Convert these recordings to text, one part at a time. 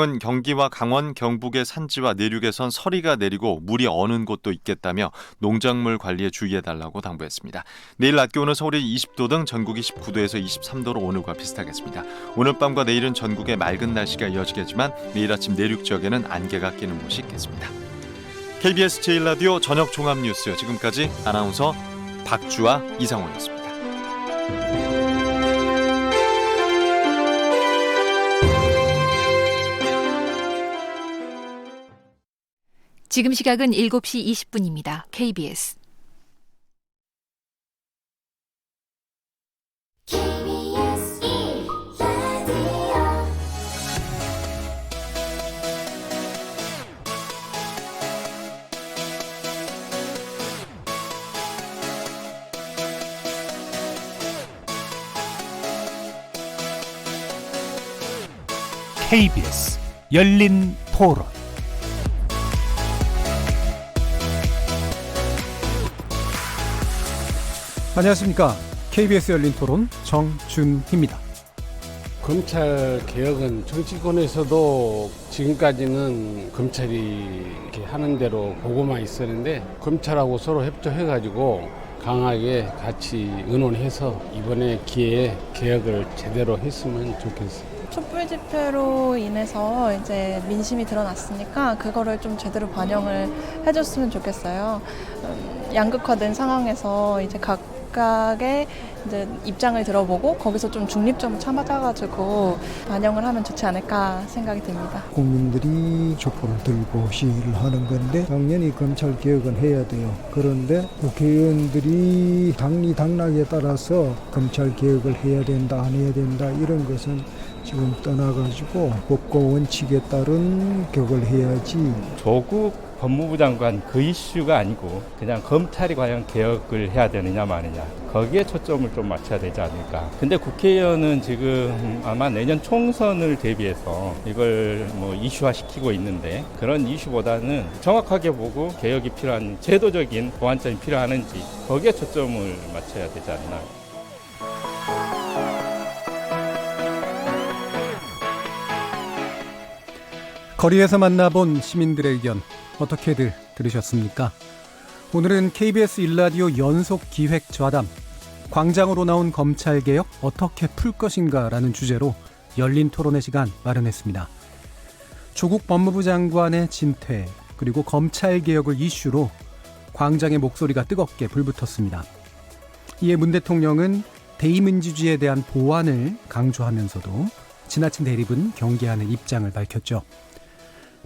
은 경기와 강원, 경북의 산지와 내륙에선 서리가 내리고 물이 어는 곳도 있겠다며 농작물 관리에 주의해달라고 당부했습니다. 내일 낮 기온은 서울이 20도 등 전국이 19도에서 23도로 오늘과 비슷하겠습니다. 오늘 밤과 내일은 전국에 맑은 날씨가 이어지겠지만 내일 아침 내륙 지역에는 안개가 끼는 곳이 있겠습니다. KBS 제1라디오 저녁 종합뉴스, 지금까지 아나운서 박주아, 이상원이었습니다. 지금 시각은 7시 20분입니다. KBS. KBS 열린 토론. 안녕하십니까. KBS 열린 토론 정준희입니다. 검찰 개혁은 정치권에서도 지금까지는 검찰이 이렇게 하는 대로 보고만 있었는데, 검찰하고 서로 협조해가지고 강하게 같이 의논해서 이번에 기회에 개혁을 제대로 했으면 좋겠어요. 촛불 집회로 인해서 이제 민심이 드러났으니까 그거를 좀 제대로 반영을 해줬으면 좋겠어요. 양극화된 상황에서 이제 각각의 이제 입장을 들어보고 거기서 좀 중립점을 찾아가지고 반영을 하면 좋지 않을까 생각이 듭니다. 국민들이 촛불을 들고 시위를 하는 건데 당연히 검찰 개혁은 해야 돼요. 그런데 국회의원들이 당리당락에 따라서 검찰 개혁을 해야 된다, 안 해야 된다, 이런 것은 지금 떠나가지고 법과 원칙에 따른 개혁을 해야지. 조국 법무부 장관 그 이슈가 아니고 그냥 검찰이 과연 개혁을 해야 되느냐 마느냐, 거기에 초점을 좀 맞춰야 되지 않을까. 근데 국회의원은 지금 아마 내년 총선을 대비해서 이걸 이슈화 시키고 있는데, 그런 이슈보다는 정확하게 보고 개혁이 필요한 제도적인 보완점이 필요하는지 거기에 초점을 맞춰야 되지 않나. 거리에서 만나본 시민들의 의견 어떻게들 들으셨습니까? 오늘은 KBS 1라디오 연속 기획 좌담, 광장으로 나온 검찰개혁 어떻게 풀 것인가 라는 주제로 열린 토론의 시간 마련했습니다. 조국 법무부 장관의 진퇴, 그리고 검찰개혁을 이슈로 광장의 목소리가 뜨겁게 불붙었습니다. 이에 문 대통령은 대의민주주의에 대한 보완을 강조하면서도 지나친 대립은 경계하는 입장을 밝혔죠.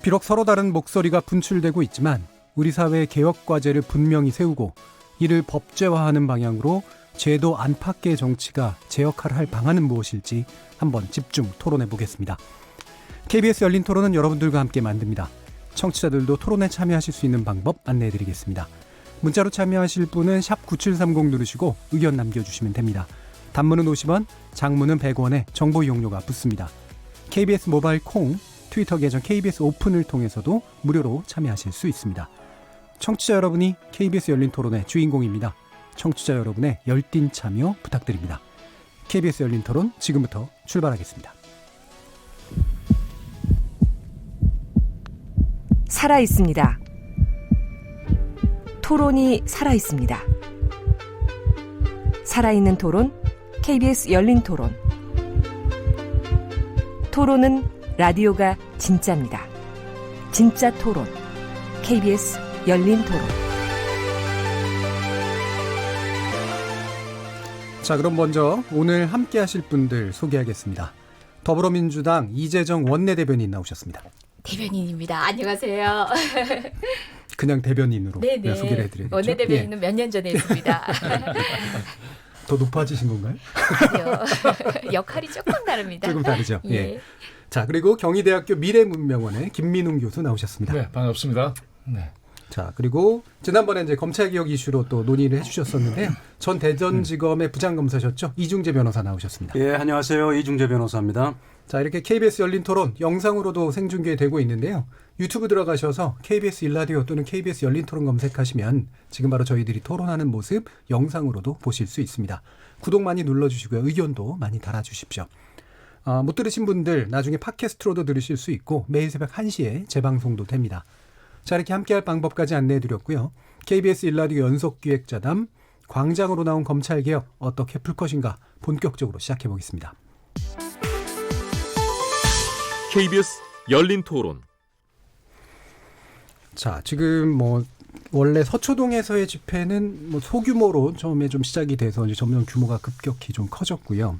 비록 서로 다른 목소리가 분출되고 있지만 우리 사회의 개혁 과제를 분명히 세우고 이를 법제화하는 방향으로 제도 안팎의 정치가 제 역할을 할 방안은 무엇일지 한번 집중 토론해 보겠습니다. KBS 열린 토론은 여러분들과 함께 만듭니다. 청취자들도 토론에 참여하실 수 있는 방법 안내해 드리겠습니다. 문자로 참여하실 분은 샵 9730 누르시고 의견 남겨주시면 됩니다. 단문은 50원, 장문은 100원에 정보 이용료가 붙습니다. KBS 모바일 콩, 트위터 계정 KBS 오픈을 통해서도 무료로 참여하실 수 있습니다. 청취자 여러분이 KBS 열린 토론의 주인공입니다. 청취자 여러분의 열띤 참여 부탁드립니다. KBS 열린 토론 지금부터 출발하겠습니다. 살아있습니다. 토론이 살아있습니다. 살아있는 토론, KBS 열린 토론. 토론은 라디오가 진짜입니다. 진짜 토론, KBS 열린 토론. 자, 그럼 먼저 오늘 함께 하실 분들 소개하겠습니다. 더불어민주당 이재정 원내대변인 나오셨습니다. 대변인입니다. 안녕하세요. 그냥 대변인으로 네네. 소개를 해드리겠죠. 원내대변인은 몇 년 전에 했습니다. 더 높아지신 건가요? 아니요. 역할이 조금 다릅니다. 조금 다르죠. 예. 예. 자, 그리고 경희대학교 미래문명원의 김민웅 교수 나오셨습니다. 네, 반갑습니다. 네. 자, 그리고 지난번에 이제 검찰개혁 이슈로 또 논의를 해주셨었는데요. 전 대전지검의 부장검사셨죠? 이중재 변호사 나오셨습니다. 예, 안녕하세요. 이중재 변호사입니다. 자, 이렇게 KBS 열린 토론 영상으로도 생중계되고 있는데요. 유튜브 들어가셔서 KBS 1라디오 또는 KBS 열린 토론 검색하시면 지금 바로 저희들이 토론하는 모습 영상으로도 보실 수 있습니다. 구독 많이 눌러주시고요. 의견도 많이 달아주십시오. 못 들으신 분들 나중에 팟캐스트로도 들으실 수 있고 매일 새벽 1시에 재방송도 됩니다. 자, 이렇게 함께할 방법까지 안내해드렸고요. KBS 일라디오 연속기획자담 광장으로 나온 검찰개혁 어떻게 풀 것인가 본격적으로 시작해보겠습니다. KBS 열린토론. 자, 지금 원래 서초동에서의 집회는 소규모로 처음에 좀 시작이 돼서 이제 점점 규모가 급격히 좀 커졌고요.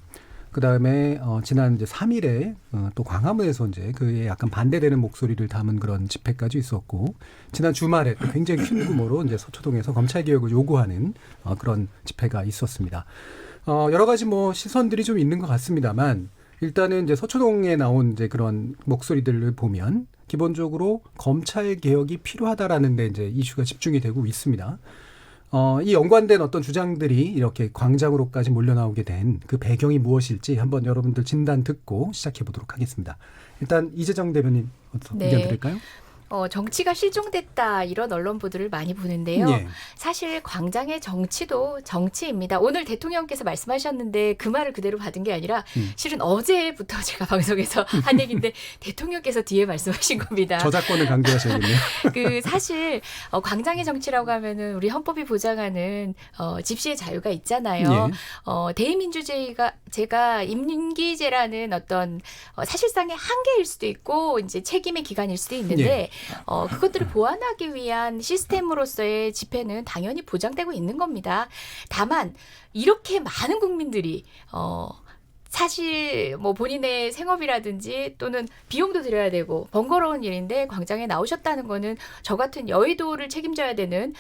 그 다음에 지난 이제 3일에 또 광화문에서 이제 그에 약간 반대되는 목소리를 담은 그런 집회까지 있었고, 지난 주말에 또 굉장히 큰 규모로 이제 서초동에서 검찰 개혁을 요구하는 그런 집회가 있었습니다. 여러 가지 시선들이 좀 있는 것 같습니다만, 일단은 이제 서초동에 나온 이제 그런 목소리들을 보면 기본적으로 검찰 개혁이 필요하다라는 데 이제 이슈가 집중이 되고 있습니다. 이 연관된 어떤 주장들이 이렇게 광장으로까지 몰려 나오게 된 그 배경이 무엇일지 한번 여러분들 진단 듣고 시작해 보도록 하겠습니다. 일단 이재정 대변인 의견 드릴까요? 정치가 실종됐다 이런 언론 보도를 많이 보는데요. 예. 사실 광장의 정치도 정치입니다. 오늘 대통령께서 말씀하셨는데 그 말을 그대로 받은 게 아니라 실은 어제부터 제가 방송에서 한 얘기인데 대통령께서 뒤에 말씀하신 겁니다. 저작권을 강조하셔야겠네요. 사실 광장의 정치라고 하면은 우리 헌법이 보장하는 집시의 자유가 있잖아요. 예. 대의민주주의가 제가 임기제라는 어떤 사실상의 한계일 수도 있고 이제 책임의 기간일 수도 있는데 예. 그것들을 보완하기 위한 시스템으로서의 집회는 당연히 보장되고 있는 겁니다. 다만 이렇게 많은 국민들이 사실 본인의 생업이라든지 또는 비용도 들여야 되고 번거로운 일인데 광장에 나오셨다는 거는 저 같은 여의도를 책임져야 되는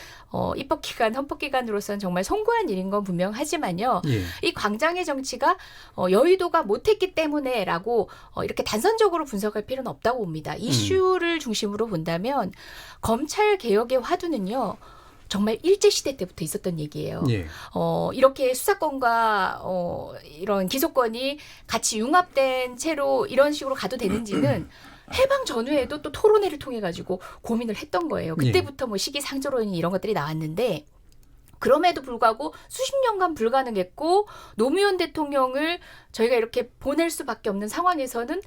입법기관, 헌법기관으로서는 정말 송구한 일인 건 분명하지만요. 예. 이 광장의 정치가 여의도가 못했기 때문에라고 이렇게 단선적으로 분석할 필요는 없다고 봅니다. 이슈를 중심으로 본다면 검찰 개혁의 화두는요. 정말 일제시대 때부터 있었던 얘기예요. 예. 이렇게 수사권과 이런 기소권이 같이 융합된 채로 이런 식으로 가도 되는지는 해방 전후에도 또 토론회를 통해 가지고 고민을 했던 거예요. 그때부터 시기상조론이 이런 것들이 나왔는데 그럼에도 불구하고 수십 년간 불가능했고 노무현 대통령을 저희가 이렇게 보낼 수밖에 없는 상황에서는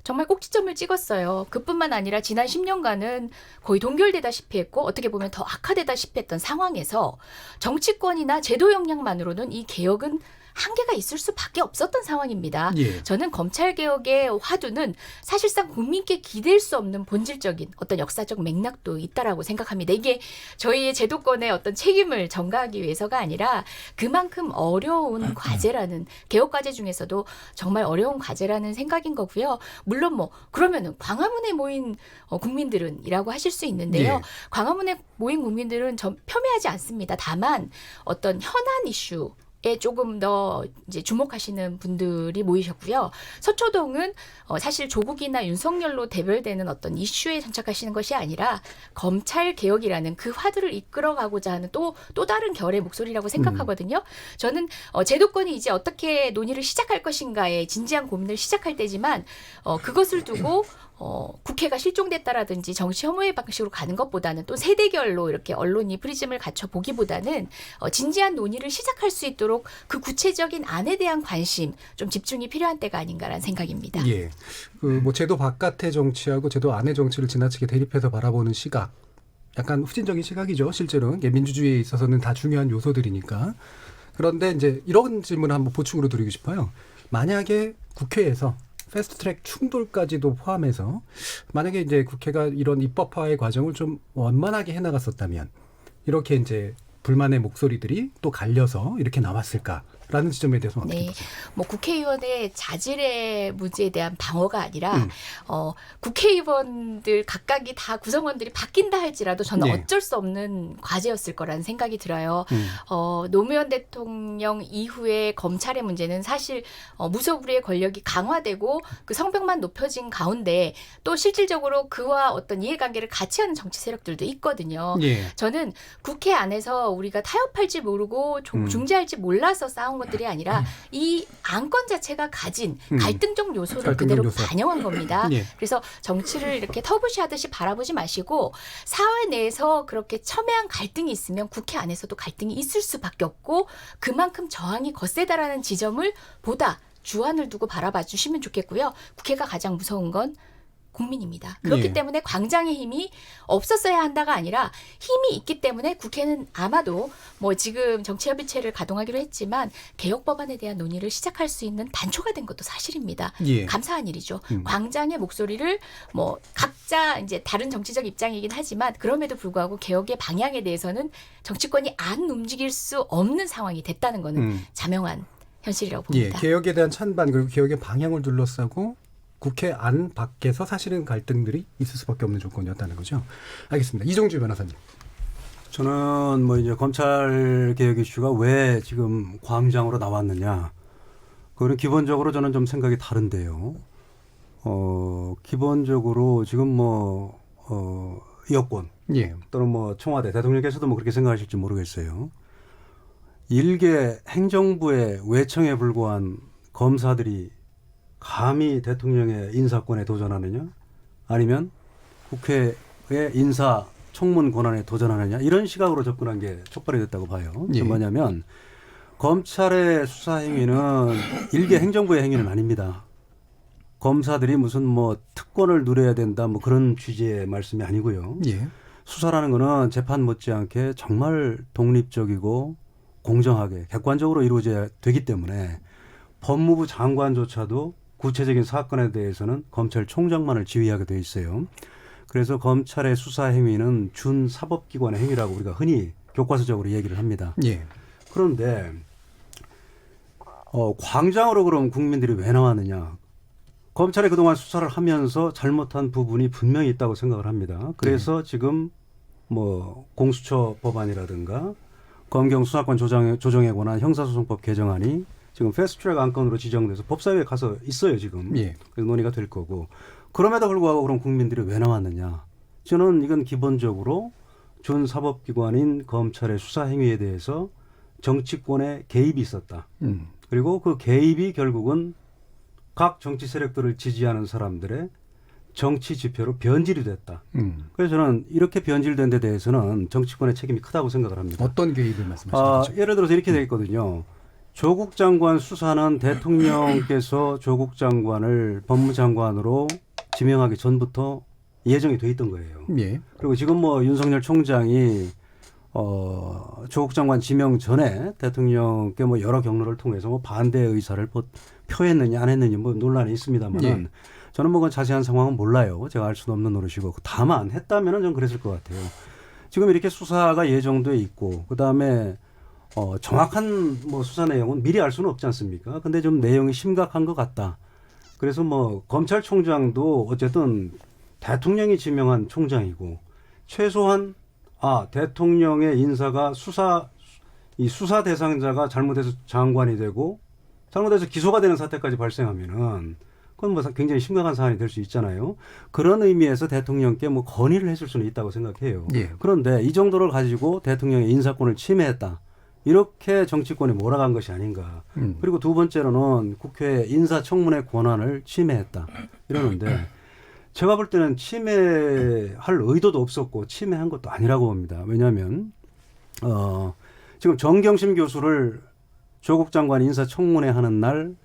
정말 꼭지점을 찍었어요. 그뿐만 아니라 지난 10년간은 거의 동결되다시피 했고 어떻게 보면 더 악화되다시피 했던 상황에서 정치권이나 제도 역량만으로는 이 개혁은 한계가 있을 수밖에 없었던 상황입니다. 예. 저는 검찰개혁의 화두는 사실상 국민께 기댈 수 없는 본질적인 어떤 역사적 맥락도 있다라고 생각합니다. 이게 저희의 제도권의 어떤 책임을 전가하기 위해서가 아니라 그만큼 어려운 과제라는 개혁과제 중에서도 정말 어려운 과제라는 생각인 거고요. 물론 그러면은 광화문에 모인 국민들은이라고 하실 수 있는데요. 예. 광화문에 모인 국민들은 폄훼하지 않습니다. 다만 어떤 현안 이슈 에 조금 더 이제 주목하시는 분들이 모이셨고요. 서초동은 사실 조국이나 윤석열로 대별되는 어떤 이슈에 정착하시는 것이 아니라 검찰 개혁이라는 그 화두를 이끌어가고자 하는 또 다른 결의 목소리라고 생각하거든요. 저는 제도권이 이제 어떻게 논의를 시작할 것인가에 진지한 고민을 시작할 때지만 그것을 두고 국회가 실종됐다라든지 정치 혐오의 방식으로 가는 것보다는 또 세대결로 이렇게 언론이 프리즘을 갖춰 보기보다는 진지한 논의를 시작할 수 있도록 그 구체적인 안에 대한 관심 좀 집중이 필요한 때가 아닌가라는 생각입니다. 예. 제도 바깥의 정치하고 제도 안의 정치를 지나치게 대립해서 바라보는 시각. 약간 후진적인 시각이죠. 실제로 민주주의에 있어서는 다 중요한 요소들이니까. 그런데 이제 이런 질문을 한번 보충으로 드리고 싶어요. 만약에 국회에서 패스트트랙 충돌까지도 포함해서 만약에 이제 국회가 이런 입법화의 과정을 좀 원만하게 해나갔었다면 이렇게 이제 불만의 목소리들이 또 갈려서 이렇게 나왔을까라는 지점에 대해서 어떻게 보세요? 국회의원의 자질의 문제에 대한 방어가 아니라 국회의원들 각각이 다 구성원들이 바뀐다 할지라도 저는 어쩔 수 없는 과제였을 거라는 생각이 들어요. 노무현 대통령 이후에 검찰의 문제는 사실 무소불위의 권력이 강화되고 그 성벽만 높여진 가운데 또 실질적으로 그와 어떤 이해관계를 같이 하는 정치 세력들도 있거든요. 예. 저는 국회 안에서 우리가 타협할지 모르고 중재할지 몰라서 싸운 것들이 아니라 이 안건 자체가 가진 갈등적 요소를 그대로 반영한 겁니다. 예. 그래서 정치를 이렇게 터부시하듯이 바라보지 마시고 사회 내에서 그렇게 첨예한 갈등이 있으면 국회 안에서도 갈등이 있을 수밖에 없고 그만큼 저항이 거세다라는 지점을 보다 주안을 두고 바라봐 주시면 좋겠고요. 국회가 가장 무서운 건 국민입니다. 그렇기 예. 때문에 광장의 힘이 없었어야 한다가 아니라 힘이 있기 때문에 국회는 아마도 뭐 지금 정치협의체를 가동하기로 했지만 개혁 법안에 대한 논의를 시작할 수 있는 단초가 된 것도 사실입니다. 예. 감사한 일이죠. 광장의 목소리를 뭐 각자 이제 다른 정치적 입장이긴 하지만 그럼에도 불구하고 개혁의 방향에 대해서는 정치권이 안 움직일 수 없는 상황이 됐다는 거는 자명한 현실이라고 예, 봅니다. 개혁에 대한 찬반 그리고 개혁의 방향을 둘러싸고 국회 안 밖에서 사실은 갈등들이 있을 수밖에 없는 조건이었다는 거죠. 알겠습니다. 이종주 변호사님. 저는 뭐 이제 검찰 개혁 이슈가 왜 지금 광장으로 나왔느냐. 그거는 기본적으로 저는 좀 생각이 다른데요. 기본적으로 지금 여권 예. 또는 뭐 청와대 대통령께서도 뭐 그렇게 생각하실지 모르겠어요. 일개 행정부의 외청에 불과한 검사들이 감히 대통령의 인사권에 도전하느냐 아니면 국회의 인사 청문 권한에 도전하느냐 이런 시각으로 접근한 게 촉발이 됐다고 봐요. 예. 그게 뭐냐면 검찰의 수사 행위는 일개 행정부의 행위는 아닙니다. 검사들이 무슨 뭐 특권을 누려야 된다 뭐 그런 취지의 말씀이 아니고요. 예. 수사라는 거는 재판 못지않게 정말 독립적이고 공정하게 객관적으로 이루어져야 되기 때문에 법무부 장관조차도 구체적인 사건에 대해서는 검찰총장만을 지휘하게 돼 있어요. 그래서 검찰의 수사 행위는 준사법기관의 행위라고 우리가 흔히 교과서적으로 얘기를 합니다. 예. 그런데 광장으로 그럼 국민들이 왜 나왔느냐? 검찰이 그동안 수사를 하면서 잘못한 부분이 분명히 있다고 생각을 합니다. 그래서 지금 뭐 공수처 법안이라든가 검경 수사권 조정에 관한 형사소송법 개정안이 지금 패스트트랙 안건으로 지정돼서 법사위에 가서 있어요 지금. 예. 그래서 논의가 될 거고. 그럼에도 불구하고 그럼 국민들이 왜 나왔느냐? 저는 이건 기본적으로 준사법기관인 검찰의 수사 행위에 대해서 정치권의 개입이 있었다. 그리고 그 개입이 결국은 각 정치 세력들을 지지하는 사람들의 정치 지표로 변질이 됐다. 그래서 저는 이렇게 변질된 데 대해서는 정치권의 책임이 크다고 생각을 합니다. 어떤 개입을 말씀하시는 거죠? 예를 들어서 이렇게 되어 있거든요. 조국 장관 수사는 대통령께서 조국 장관을 법무장관으로 지명하기 전부터 예정이 돼 있던 거예요. 예. 그리고 지금 뭐 윤석열 총장이 조국 장관 지명 전에 대통령께 뭐 여러 경로를 통해서 뭐 반대 의사를 표했느냐 안 했느냐 뭐 논란이 있습니다만 예. 저는 뭐 자세한 상황은 몰라요. 제가 알 수는 없는 노릇이고 다만 했다면은 전 그랬을 것 같아요. 지금 이렇게 수사가 예정돼 있고 그 다음에 정확한 뭐 수사 내용은 미리 알 수는 없지 않습니까? 근데 좀 내용이 심각한 것 같다. 그래서 뭐 검찰총장도 어쨌든 대통령이 지명한 총장이고 최소한 대통령의 인사가 수사 대상자가 잘못해서 장관이 되고 잘못해서 기소가 되는 사태까지 발생하면은 그건 뭐 굉장히 심각한 사안이 될 수 있잖아요. 그런 의미에서 대통령께 뭐 건의를 했을 수는 있다고 생각해요. 예. 그런데 이 정도를 가지고 대통령의 인사권을 침해했다. 이렇게 정치권이 몰아간 것이 아닌가. 그리고 두 번째로는 국회 인사청문회 권한을 침해했다. 이러는데 제가 볼 때는 침해할 의도도 없었고 침해한 것도 아니라고 봅니다. 왜냐하면 지금 정경심 교수를 조국 장관 인사청문회 하는 날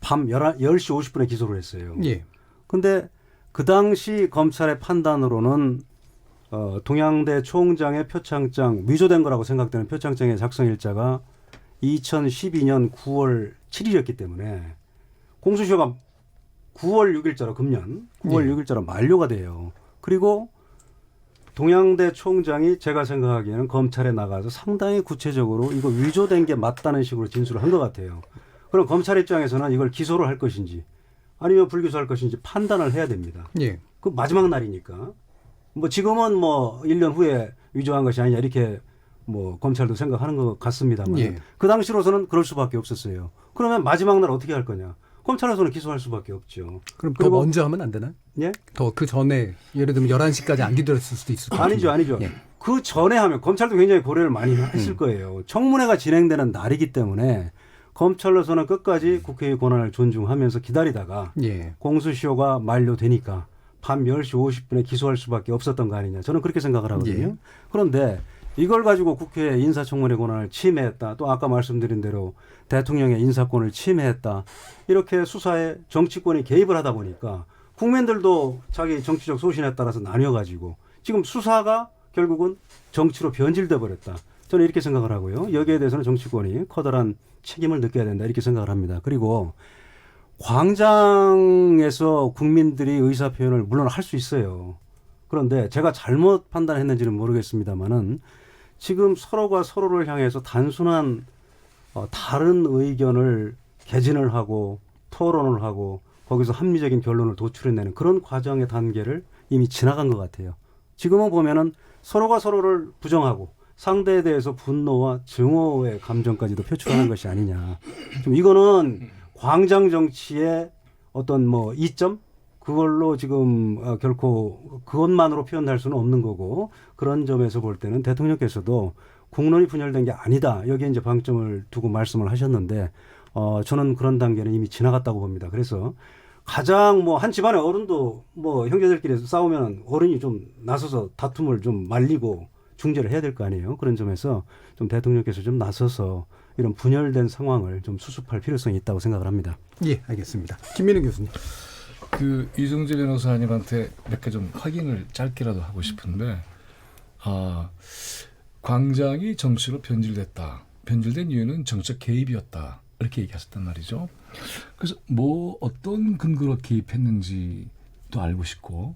밤 10시 50분에 기소를 했어요. 예. 근데 그 당시 검찰의 판단으로는 동양대 총장의 표창장 위조된 거라고 생각되는 표창장의 작성 일자가 2012년 9월 7일이었기 때문에 공수처가 9월 6일자로 금년 9월 6일자로 만료가 돼요. 그리고 동양대 총장이 제가 생각하기에는 검찰에 나가서 상당히 구체적으로 이거 위조된 게 맞다는 식으로 진술을 한 것 같아요. 그럼 검찰 입장에서는 이걸 기소를 할 것인지 아니면 불기소할 것인지 판단을 해야 됩니다. 예. 그 마지막 날이니까. 뭐 지금은 뭐 1년 후에 위조한 것이 아니냐 이렇게 뭐 검찰도 생각하는 것 같습니다만 예. 그 당시로서는 그럴 수밖에 없었어요. 그러면 마지막 날 어떻게 할 거냐? 검찰에서는 기소할 수밖에 없죠. 그럼 더 먼저 하면 안 되나요? 예? 더 그 전에 예를 들면 11시까지 안 기다렸을 수도 있을 것 같아요. 아니죠. 예. 그 전에 하면 검찰도 굉장히 고려를 많이 했을 거예요. 청문회가 진행되는 날이기 때문에 검찰로서는 끝까지 국회의 권한을 존중하면서 기다리다가 예. 공수시효가 만료되니까 밤 10시 50분에 기소할 수밖에 없었던 거 아니냐. 저는 그렇게 생각을 하거든요. 예. 그런데 이걸 가지고 국회 인사청문회 권한을 침해했다. 또 아까 말씀드린 대로 대통령의 인사권을 침해했다. 이렇게 수사에 정치권이 개입을 하다 보니까 국민들도 자기 정치적 소신에 따라서 나뉘어가지고 지금 수사가 결국은 정치로 변질돼 버렸다. 저는 이렇게 생각을 하고요. 여기에 대해서는 정치권이 커다란 책임을 느껴야 된다. 이렇게 생각을 합니다. 그리고 광장에서 국민들이 의사표현을 물론 할 수 있어요. 그런데 제가 잘못 판단했는지는 모르겠습니다만은 지금 서로가 서로를 향해서 단순한 다른 의견을 개진을 하고 토론을 하고 거기서 합리적인 결론을 도출해내는 그런 과정의 단계를 이미 지나간 것 같아요. 지금은 보면은 서로가 서로를 부정하고 상대에 대해서 분노와 증오의 감정까지도 표출하는 것이 아니냐. 좀 이거는 광장 정치의 어떤 뭐 이점? 그걸로 지금 결코 그것만으로 표현할 수는 없는 거고 그런 점에서 볼 때는 대통령께서도 국론이 분열된 게 아니다. 여기에 이제 방점을 두고 말씀을 하셨는데 저는 그런 단계는 이미 지나갔다고 봅니다. 그래서 가장 뭐 한 집안의 어른도 뭐 형제들끼리 싸우면 어른이 좀 나서서 다툼을 좀 말리고 중재를 해야 될 거 아니에요. 그런 점에서 좀 대통령께서 좀 나서서 이런 분열된 상황을 좀 수습할 필요성이 있다고 생각을 합니다. 예, 알겠습니다. 김민우 교수님. 이정재 변호사님한테 몇 개 좀 확인을 짧게라도 하고 싶은데 광장이 정치로 변질됐다. 변질된 이유는 정책 개입이었다. 이렇게 얘기하셨단 말이죠. 그래서 뭐 어떤 근거로 개입했는지도 알고 싶고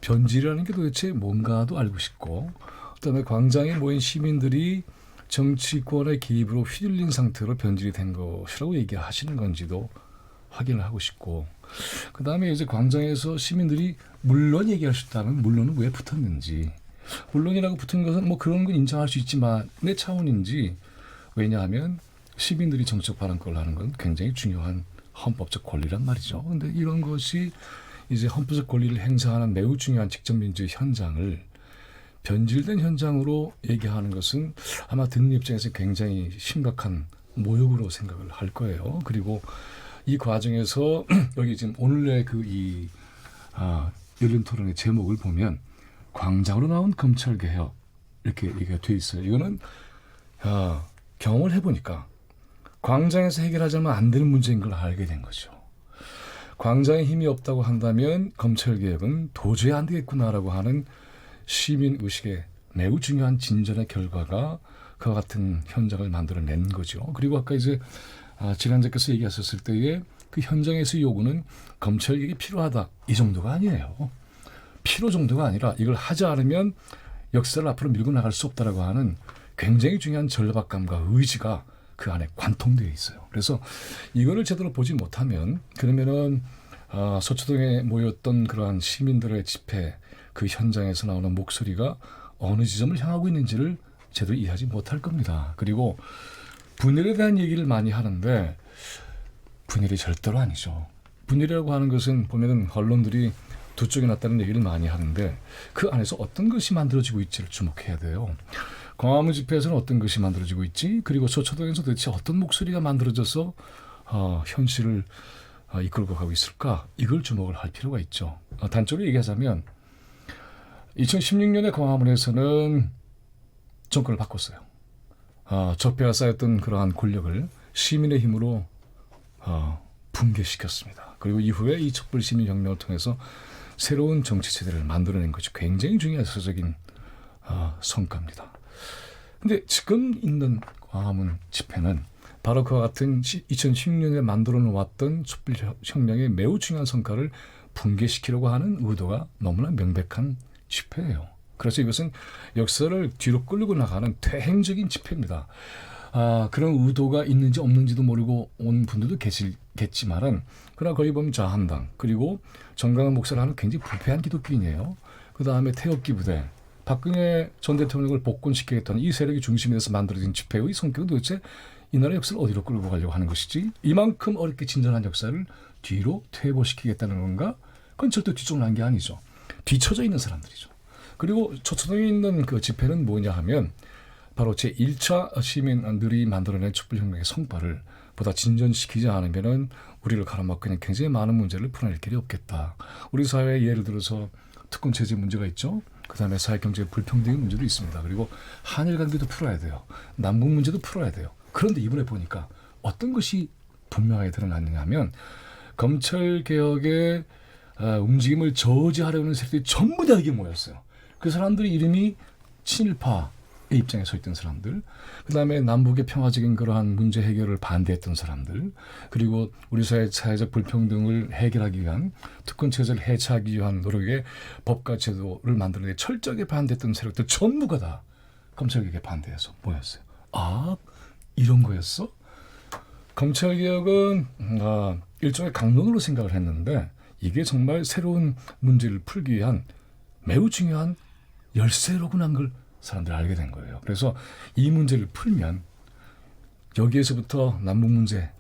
변질이라는 게 도대체 뭔가도 알고 싶고 그다음에 광장에 모인 시민들이 정치권의 개입으로 휘둘린 상태로 변질이 된 것이라고 얘기하시는 건지도 확인을 하고 싶고 그다음에 이제 광장에서 시민들이 물론 얘기할 수 있다면 물론은 왜 붙었는지 물론이라고 붙은 것은 뭐 그런 건 인정할 수 있지만 내 차원인지 왜냐하면 시민들이 정책 발언권을 하는 건 굉장히 중요한 헌법적 권리란 말이죠. 그런데 이런 것이 이제 헌법적 권리를 행사하는 매우 중요한 직접민주의 현장을 변질된 현장으로 얘기하는 것은 아마 듣는 입장에서 굉장히 심각한 모욕으로 생각을 할 거예요. 그리고 이 과정에서 여기 지금 오늘의 열린 토론의 제목을 보면 광장으로 나온 검찰 개혁 이렇게 얘기가 돼 있어요. 이거는 경험을 해보니까 광장에서 해결하자면 안 되는 문제인 걸 알게 된 거죠. 광장에 힘이 없다고 한다면 검찰 개혁은 도저히 안 되겠구나라고 하는 시민 의식의 매우 중요한 진전의 결과가 그와 같은 현장을 만들어낸 거죠. 그리고 아까 이제 지난주께서 얘기하셨을 때의 그 현장에서 요구는 검찰 개혁이 필요하다 이 정도가 아니에요. 필요 정도가 아니라 이걸 하지 않으면 역사를 앞으로 밀고 나갈 수 없다라고 하는 굉장히 중요한 절박감과 의지가 그 안에 관통되어 있어요. 그래서 이거를 제대로 보지 못하면 그러면은 서초동에 모였던 그러한 시민들의 집회 그 현장에서 나오는 목소리가 어느 지점을 향하고 있는지를 제대로 이해하지 못할 겁니다. 그리고 분열에 대한 얘기를 많이 하는데 분열이 절대로 아니죠. 분열이라고 하는 것은 보면은 언론들이 두 쪽이 났다는 얘기를 많이 하는데 그 안에서 어떤 것이 만들어지고 있지를 주목해야 돼요. 광화문 집회에서는 어떤 것이 만들어지고 있지? 그리고 서초동에서 도대체 어떤 목소리가 만들어져서 현실을 이끌고 가고 있을까? 이걸 주목을 할 필요가 있죠. 단적으로 얘기하자면 2016년에 광화문에서는 정권을 바꿨어요. 적폐가 쌓였던 그러한 권력을 시민의 힘으로 붕괴시켰습니다. 그리고 이후에 이 촛불시민혁명을 통해서 새로운 정치체제를 만들어낸 것이 굉장히 중요한 역사적인 성과입니다. 근데 지금 있는 광화문 집회는 바로 그와 같은 2016년에 만들어 놓았던 촛불혁명의 매우 중요한 성과를 붕괴시키려고 하는 의도가 너무나 명백한 집회예요. 그래서 이것은 역사를 뒤로 끌고 나가는 퇴행적인 집회입니다. 그런 의도가 있는지 없는지도 모르고 온 분들도 계시겠지만은 그러나 거기 보면 자한당 그리고 정강원 목사를 하는 굉장히 부패한 기독교인이에요. 그 다음에 태극기 부대 박근혜 전 대통령을 복권시키겠다는 이 세력이 중심이 돼서 만들어진 집회의 성격은 도대체 이 나라 역사를 어디로 끌고 가려고 하는 것이지 이만큼 어렵게 진전한 역사를 뒤로 퇴보시키겠다는 건가? 그건 절대 뒤쪽난 게 아니죠. 뒤쳐져 있는 사람들이죠. 그리고 서초동에 있는 그 집회는 뭐냐 하면 바로 제1차 시민들이 만들어낸 촛불혁명의 성과를 보다 진전시키지 않으면은 우리를 가로막고 있는 굉장히 많은 문제를 풀어낼 길이 없겠다. 우리 사회에 예를 들어서 특권 체제 문제가 있죠. 그다음에 사회경제 불평등의 문제도 있습니다. 그리고 한일 관계도 풀어야 돼요. 남북 문제도 풀어야 돼요. 그런데 이번에 보니까 어떤 것이 분명하게 드러났느냐 하면 검찰 개혁의 움직임을 저지하려는 세력들이 전부 다 여기 모였어요. 그 사람들이 이름이 친일파의 입장에 서 있던 사람들, 그다음에 남북의 평화적인 그러한 문제 해결을 반대했던 사람들, 그리고 우리 사회의 사회적 불평등을 해결하기 위한 특권 체제를 해체하기 위한 노력에 법과 제도를 만들어내 철저하게 반대했던 세력들 전부가 다 검찰 개혁에 반대해서 모였어요. 아, 이런 거였어? 검찰 개혁은 일종의 강론으로 생각을 했는데 이게 정말 새로운 문제를 풀기 위한 매우 중요한 열쇠로구나 하는 걸 사람들이 알게 된 거예요. 그래서 이 문제를 풀면 여기에서부터 남북 문제,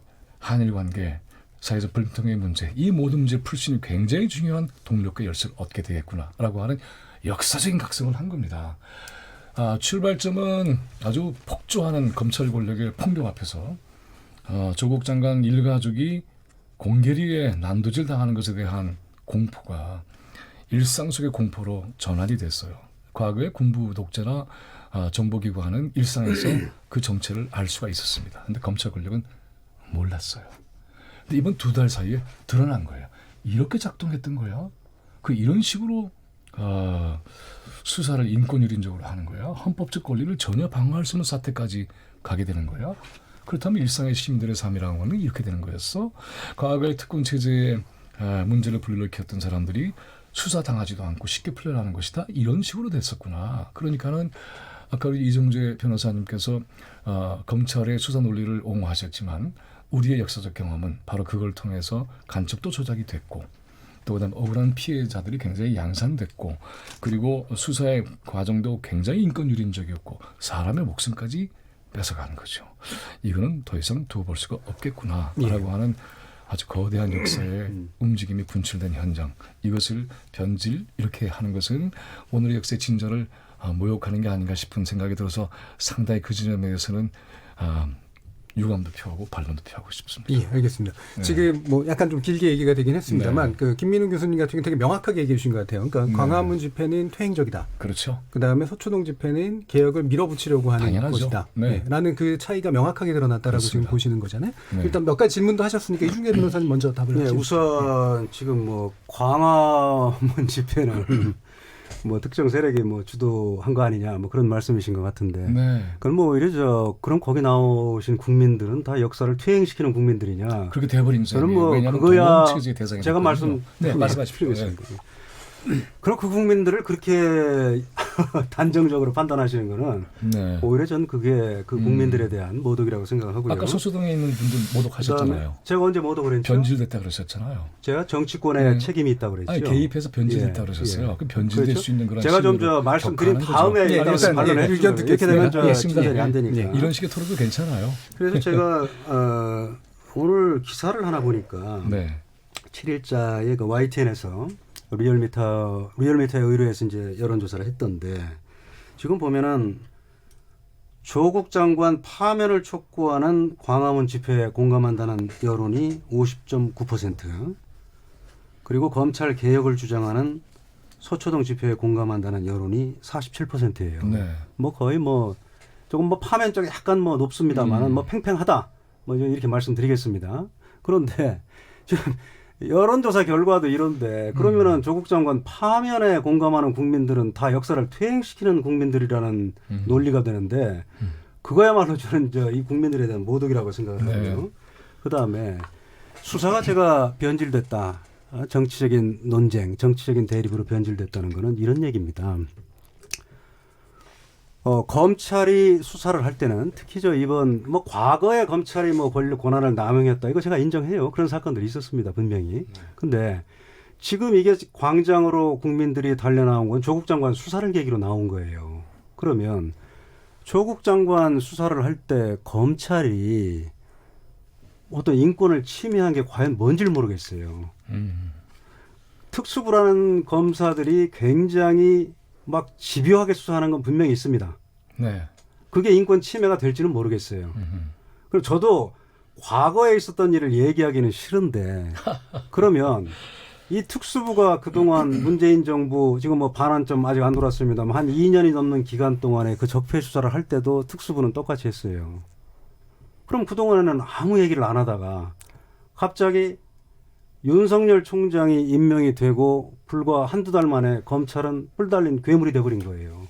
한일 관계, 사회적 불평등의 문제, 이 모든 문제를 풀 수 있는 굉장히 중요한 동력과 열쇠를 얻게 되겠구나라고 하는 역사적인 각성을 한 겁니다. 출발점은 아주 폭주하는 검찰 권력의 폭력 앞에서 조국 장관 일가족이 공개리에 난도질 당하는 것에 대한 공포가 일상 속의 공포로 전환이 됐어요. 과거에 군부 독재나 정보기관은 일상에서 그 정체를 알 수가 있었습니다. 그런데 검찰 권력은 몰랐어요. 근데 이번 2달 사이에 드러난 거예요. 이렇게 작동했던 거야. 이런 식으로 수사를 인권유린적으로 하는 거야. 헌법적 권리를 전혀 방어할 수 없는 사태까지 가게 되는 거야. 그렇다면 일상의 시민들의 삶이라는 거는 이렇게 되는 거였어. 과거의 특권 체제에 문제를 불러일으켰던 사람들이 수사당하지도 않고 쉽게 풀려나는 것이다. 이런 식으로 됐었구나. 그러니까는 아까 우리 이정재 변호사님께서 검찰의 수사 논리를 옹호하셨지만 우리의 역사적 경험은 바로 그걸 통해서 간첩도 조작이 됐고 또 그다음 억울한 피해자들이 굉장히 양산됐고 그리고 수사의 과정도 굉장히 인권유린적이었고 사람의 목숨까지 뺏어가는 거죠. 이거는 더 이상 두고 볼 수가 없겠구나라고 하는 아주 거대한 역사의 움직임이 분출된 현장. 이것을 변질 이렇게 하는 것은 오늘의 역사의 진전을 모욕하는 게 아닌가 싶은 생각이 들어서 상당히 그 지점에 대해서는 유감도 표하고 반론도 표하고 싶습니다. 예, 알겠습니다. 네. 지금 뭐 약간 좀 길게 얘기가 되긴 했습니다만 네. 김민우 교수님 같은 경우 되게 명확하게 얘기해 주신 것 같아요. 그러니까 광화문 집회는 퇴행적이다. 그렇죠. 그다음에 서초동 집회는 개혁을 밀어붙이려고 하는 당연하죠. 것이다. 네. 라는 그 차이가 명확하게 드러났다라고 그렇습니다. 지금 보시는 거잖아요. 네. 일단 몇 가지 질문도 하셨으니까 이중재 변호사님 먼저 답을 네, 해주시죠. 우선 지금 뭐 광화문 집회는 뭐 특정 세력이 뭐 주도한 거 아니냐 뭐 그런 말씀이신 것 같은데 네. 그럼 뭐 오히려 그럼 거기 나오신 국민들은 다 역사를 퇴행시키는 국민들이냐 그렇게 돼버린 셈이에요. 저는 뭐 왜냐하면 그거야 동원체제의 대상이 제가 됐거든요. 말씀하십시오. 네. 그럼 그 국민들을 그렇게 단정적으로 판단하시는 거는 네. 오히려 전 그게 그 국민들에 대한 모독이라고 생각을 하고요. 아까 서초동에 있는 분들 모독하셨잖아요. 제가 언제 모독을 했죠? 변질됐다 그러셨잖아요. 제가 정치권에 책임이 있다고 그랬죠. 아니, 개입해서 변질됐다 그러셨어요. 그럼 변질될 그렇죠? 수 있는 그런 제가 좀 식으로 말씀드린 격하는 다음에 거죠. 일단 반론을 의견 해주세요. 이렇게 되면 듣겠습니다. 진전이 안 되니까. 이런 식의 토론도 괜찮아요. 그래서 제가 오늘 기사를 하나 보니까 네. 7일자의 그 YTN에서 리얼미터에 의뢰해서 이제 여론조사를 했던데 지금 보면은 조국 장관 파면을 촉구하는 광화문 집회에 공감한다는 여론이 50.9% 그리고 검찰 개혁을 주장하는 서초동 집회에 공감한다는 여론이 47%예요. 네. 뭐 거의 뭐 조금 뭐 파면 쪽이 약간 뭐 높습니다만은 뭐 팽팽하다 뭐 이렇게 말씀드리겠습니다. 그런데 지금 여론조사 결과도 이런데 그러면은 조국 장관 파면에 공감하는 국민들은 다 역사를 퇴행시키는 국민들이라는 논리가 되는데 그거야말로 저는 이 국민들에 대한 모독이라고 생각을 하고요. 그다음에 수사가 제가 변질됐다. 정치적인 논쟁, 정치적인 대립으로 변질됐다는 거는 이런 얘기입니다. 검찰이 수사를 할 때는 특히 이번 뭐 과거에 검찰이 뭐 권한을 남용했다 이거 제가 인정해요. 그런 사건들이 있었습니다. 분명히. 근데 지금 이게 광장으로 국민들이 달려나온 건 조국 장관 수사를 계기로 나온 거예요. 그러면 조국 장관 수사를 할 때 검찰이 어떤 인권을 침해한 게 과연 뭔지를 모르겠어요. 특수부라는 검사들이 굉장히 막 집요하게 수사하는 건 분명히 있습니다. 네. 그게 인권 침해가 될지는 모르겠어요. 그럼 저도 과거에 있었던 일을 얘기하기는 싫은데 그러면 이 특수부가 그동안 문재인 정부 지금 뭐 반환점 아직 안 돌았습니다만 한 2년이 넘는 기간 동안에 그 적폐 수사를 할 때도 특수부는 똑같이 했어요. 그럼 그동안에는 아무 얘기를 안 하다가 갑자기 윤석열 총장이 임명이 되고 불과 한두 달 만에 검찰은 뿔 달린 괴물이 돼버린 거예요.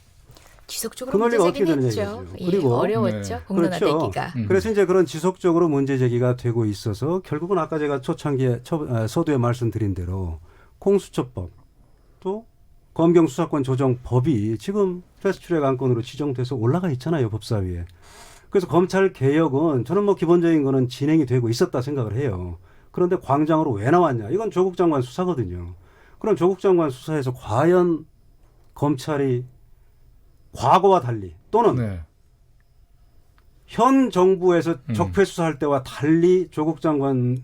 지속적으로 그 논리가 문제 어떻게 되는 제기했죠. 얘기죠. 그리고 어려웠죠. 네. 공론화되기가. 그래서 이제 그런 지속적으로 문제 제기가 되고 있어서 결국은 아까 제가 초창기에 서두에 말씀드린 대로 공수처법 또 검경 수사권 조정법이 지금 패스트트랙 안건으로 지정돼서 올라가 있잖아요, 법사위에. 그래서 검찰 개혁은 저는 뭐 기본적인 거는 진행이 되고 있었다 생각을 해요. 그런데 광장으로 왜 나왔냐? 이건 조국 장관 수사거든요. 그럼 조국 장관 수사에서 과연 검찰이 과거와 달리 또는 네. 현 정부에서 적폐 수사할 때와 달리 조국 장관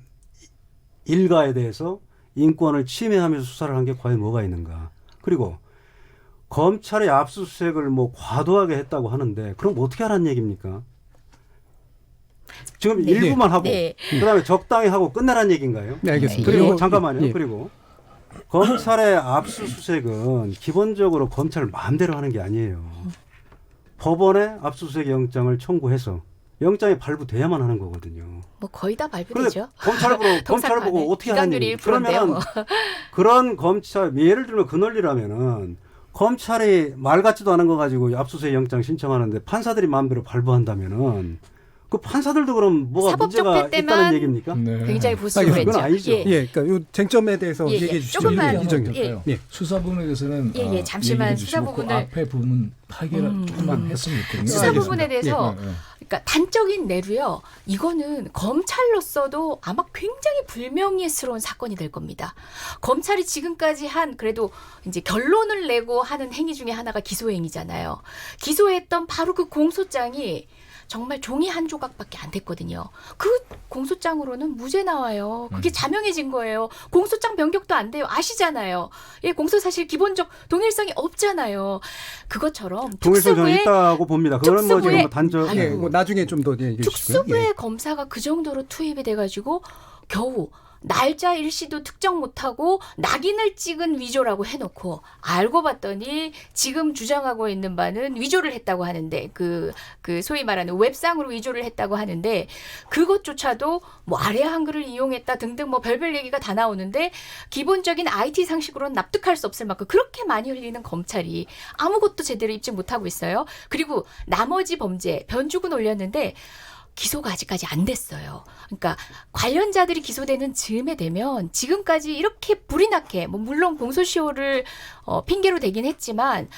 일가에 대해서 인권을 침해하면서 수사를 한 게 과연 뭐가 있는가? 그리고 검찰의 압수수색을 뭐 과도하게 했다고 하는데 그럼 어떻게 하라는 얘기입니까? 지금 네. 일부만 하고 네. 그다음에 적당히 하고 끝내라는 얘기인가요? 네, 알겠습니다. 그리고 이거- 잠깐만요. 예. 그리고 검찰의 압수수색은 기본적으로 검찰 마음대로 하는 게 아니에요. 법원에 압수수색 영장을 청구해서 영장이 발부돼야만 하는 거거든요. 뭐 거의 다 그런데 발표되죠. 검찰 보고 어떻게 하는 기관들이 얘기? 1%인데요. 그러면 뭐. 그런 검찰 예를 들면 그 논리라면은 검찰이 말 같지도 않은 거 가지고 압수수색 영장 신청하는데 판사들이 마음대로 발부한다면은 그 판사들도 그럼 뭐가 사법적 문제가 때만 있다는 얘기입니까? 네. 굉장히 보수적으로 그건 했죠. 아니죠. 예. 예, 그러니까 이 쟁점에 대해서 예, 예. 얘기해 주시죠. 조금만, 이정현. 예. 예. 수사 부분에 대해서는 예, 예. 잠시만 얘기해 수사 주시고 그 부분을- 앞에 부분 파괴를 조금만 했으면 좋겠네요. 수사 알겠습니다. 부분에 대해서 예, 예. 그러니까 단적인 내로요. 이거는 검찰로서도 아마 굉장히 불명예스러운 사건이 될 겁니다. 검찰이 지금까지 한 그래도 이제 결론을 내고 하는 행위 중에 하나가 기소행위잖아요. 기소했던 바로 그 공소장이 정말 종이 한 조각밖에 안 됐거든요. 그 공소장으로는 무죄 나와요. 그게 자명해진 거예요. 공소장 변경도 안 돼요. 아시잖아요. 예, 공소사실 기본적 동일성이 없잖아요. 그것처럼 동일성 저는 특수부의 있다고 봅니다. 그거는 뭐 지금 뭐 단적. 아유, 예, 뭐 나중에 좀 더 얘기해 주시고요. 특수부의 예. 검사가 그 정도로 투입이 돼가지고 겨우 날짜 일시도 특정 못하고 낙인을 찍은 위조라고 해놓고 알고 봤더니 지금 주장하고 있는 바는 위조를 했다고 하는데 그 소위 말하는 웹상으로 위조를 했다고 하는데 그것조차도 뭐 아래아 한글을 이용했다 등등 뭐 별별 얘기가 다 나오는데 기본적인 IT 상식으로는 납득할 수 없을 만큼 그렇게 많이 흘리는 검찰이 아무것도 제대로 입증 못하고 있어요. 그리고 나머지 범죄 변죽은 올렸는데 기소가 아직까지 안 됐어요. 그러니까 관련자들이 기소되는 즈음에 되면 지금까지 이렇게 불이 나게 뭐 물론 공소시효를 핑계로 대긴 했지만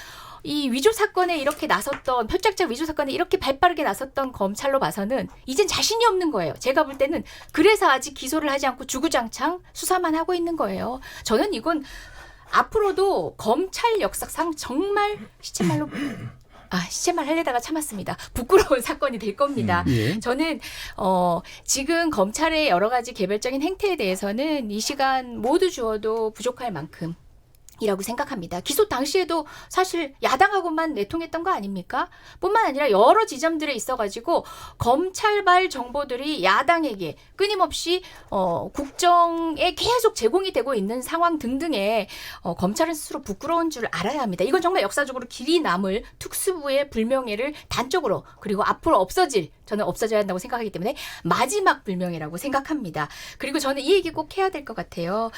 이 위조 사건에 이렇게 나섰던 표착적 위조 사건에 이렇게 발빠르게 나섰던 검찰로 봐서는 이젠 자신이 없는 거예요. 제가 볼 때는 그래서 아직 기소를 하지 않고 주구장창 수사만 하고 있는 거예요. 저는 이건 앞으로도 검찰 역사상 정말 시체말로 시체말 하려다가 참았습니다. 부끄러운 사건이 될 겁니다. 예. 저는 지금 검찰의 여러 가지 개별적인 행태에 대해서는 이 시간 모두 주어도 부족할 만큼 이라고 생각합니다. 기소 당시에도 사실 야당하고만 내통했던 거 아닙니까? 뿐만 아니라 여러 지점들에 있어가지고 검찰발 정보들이 야당에게 끊임없이 국정에 계속 제공이 되고 있는 상황 등등에 검찰은 스스로 부끄러운 줄 알아야 합니다. 이건 정말 역사적으로 길이 남을 특수부의 불명예를 단적으로 그리고 앞으로 저는 없어져야 한다고 생각하기 때문에 마지막 불명예라고 생각합니다. 그리고 저는 이 얘기 꼭 해야 될 것 같아요.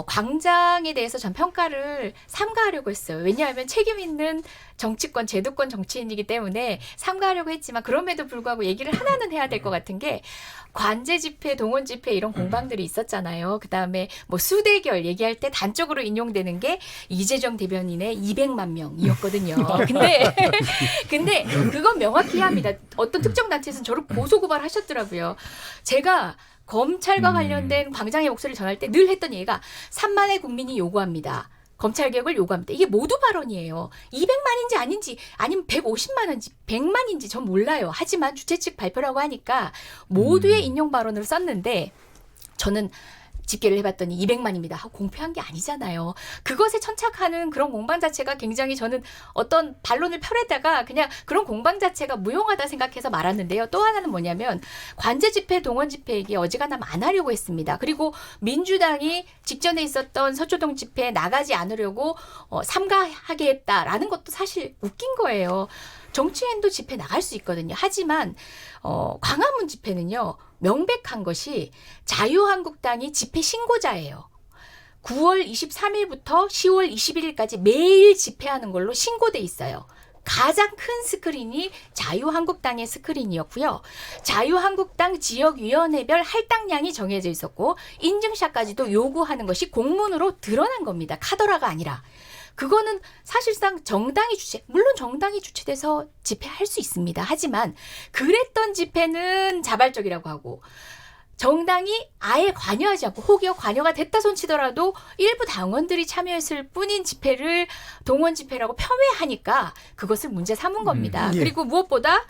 광장에 대해서 전 평가를 삼가하려고 했어요. 왜냐하면 책임 있는 정치권, 제도권 정치인이기 때문에 삼가하려고 했지만 그럼에도 불구하고 얘기를 하나는 해야 될 것 같은 게 관제 집회, 동원 집회 이런 공방들이 있었잖아요. 그다음에 뭐 수대결 얘기할 때 단적으로 인용되는 게 이재정 대변인의 200만 명이었거든요. 근데 그건 명확히 해야 합니다. 어떤 특정 단체에서는 저를 고소고발하셨더라고요. 제가 검찰과 관련된 광장의 목소리를 전할 때 늘 했던 얘기가 3만의 국민이 요구합니다. 검찰개혁을 요구합니다. 이게 모두 발언이에요. 200만인지 아닌지 아니면 150만인지 100만인지 전 몰라요. 하지만 주최 측 발표라고 하니까 모두의 인용 발언을 썼는데 저는 집계를 해봤더니 200만입니다 하고 공표한 게 아니잖아요. 그것에 천착하는 그런 공방 자체가 굉장히 저는 어떤 반론을 펼에다가 그냥 그런 공방 자체가 무용하다 생각해서 말았는데요. 또 하나는 뭐냐면 관제 집회, 동원 집회 얘기 어지간하면 안 하려고 했습니다. 그리고 민주당이 직전에 있었던 서초동 집회에 나가지 않으려고 삼가하게 했다라는 것도 사실 웃긴 거예요. 정치인도 집회 나갈 수 있거든요. 하지만 광화문 집회는요. 명백한 것이 자유한국당이 집회 신고자예요. 9월 23일부터 10월 21일까지 매일 집회하는 걸로 신고돼 있어요. 가장 큰 스크린이 자유한국당의 스크린이었고요. 자유한국당 지역위원회별 할당량이 정해져 있었고 인증샷까지도 요구하는 것이 공문으로 드러난 겁니다. 카더라가 아니라. 그거는 사실상 정당이 물론 정당이 주최돼서 집회할 수 있습니다. 하지만 그랬던 집회는 자발적이라고 하고 정당이 아예 관여하지 않고 혹여 관여가 됐다 손치더라도 일부 당원들이 참여했을 뿐인 집회를 동원 집회라고 폄훼하니까 그것을 문제 삼은 겁니다. 예. 그리고 무엇보다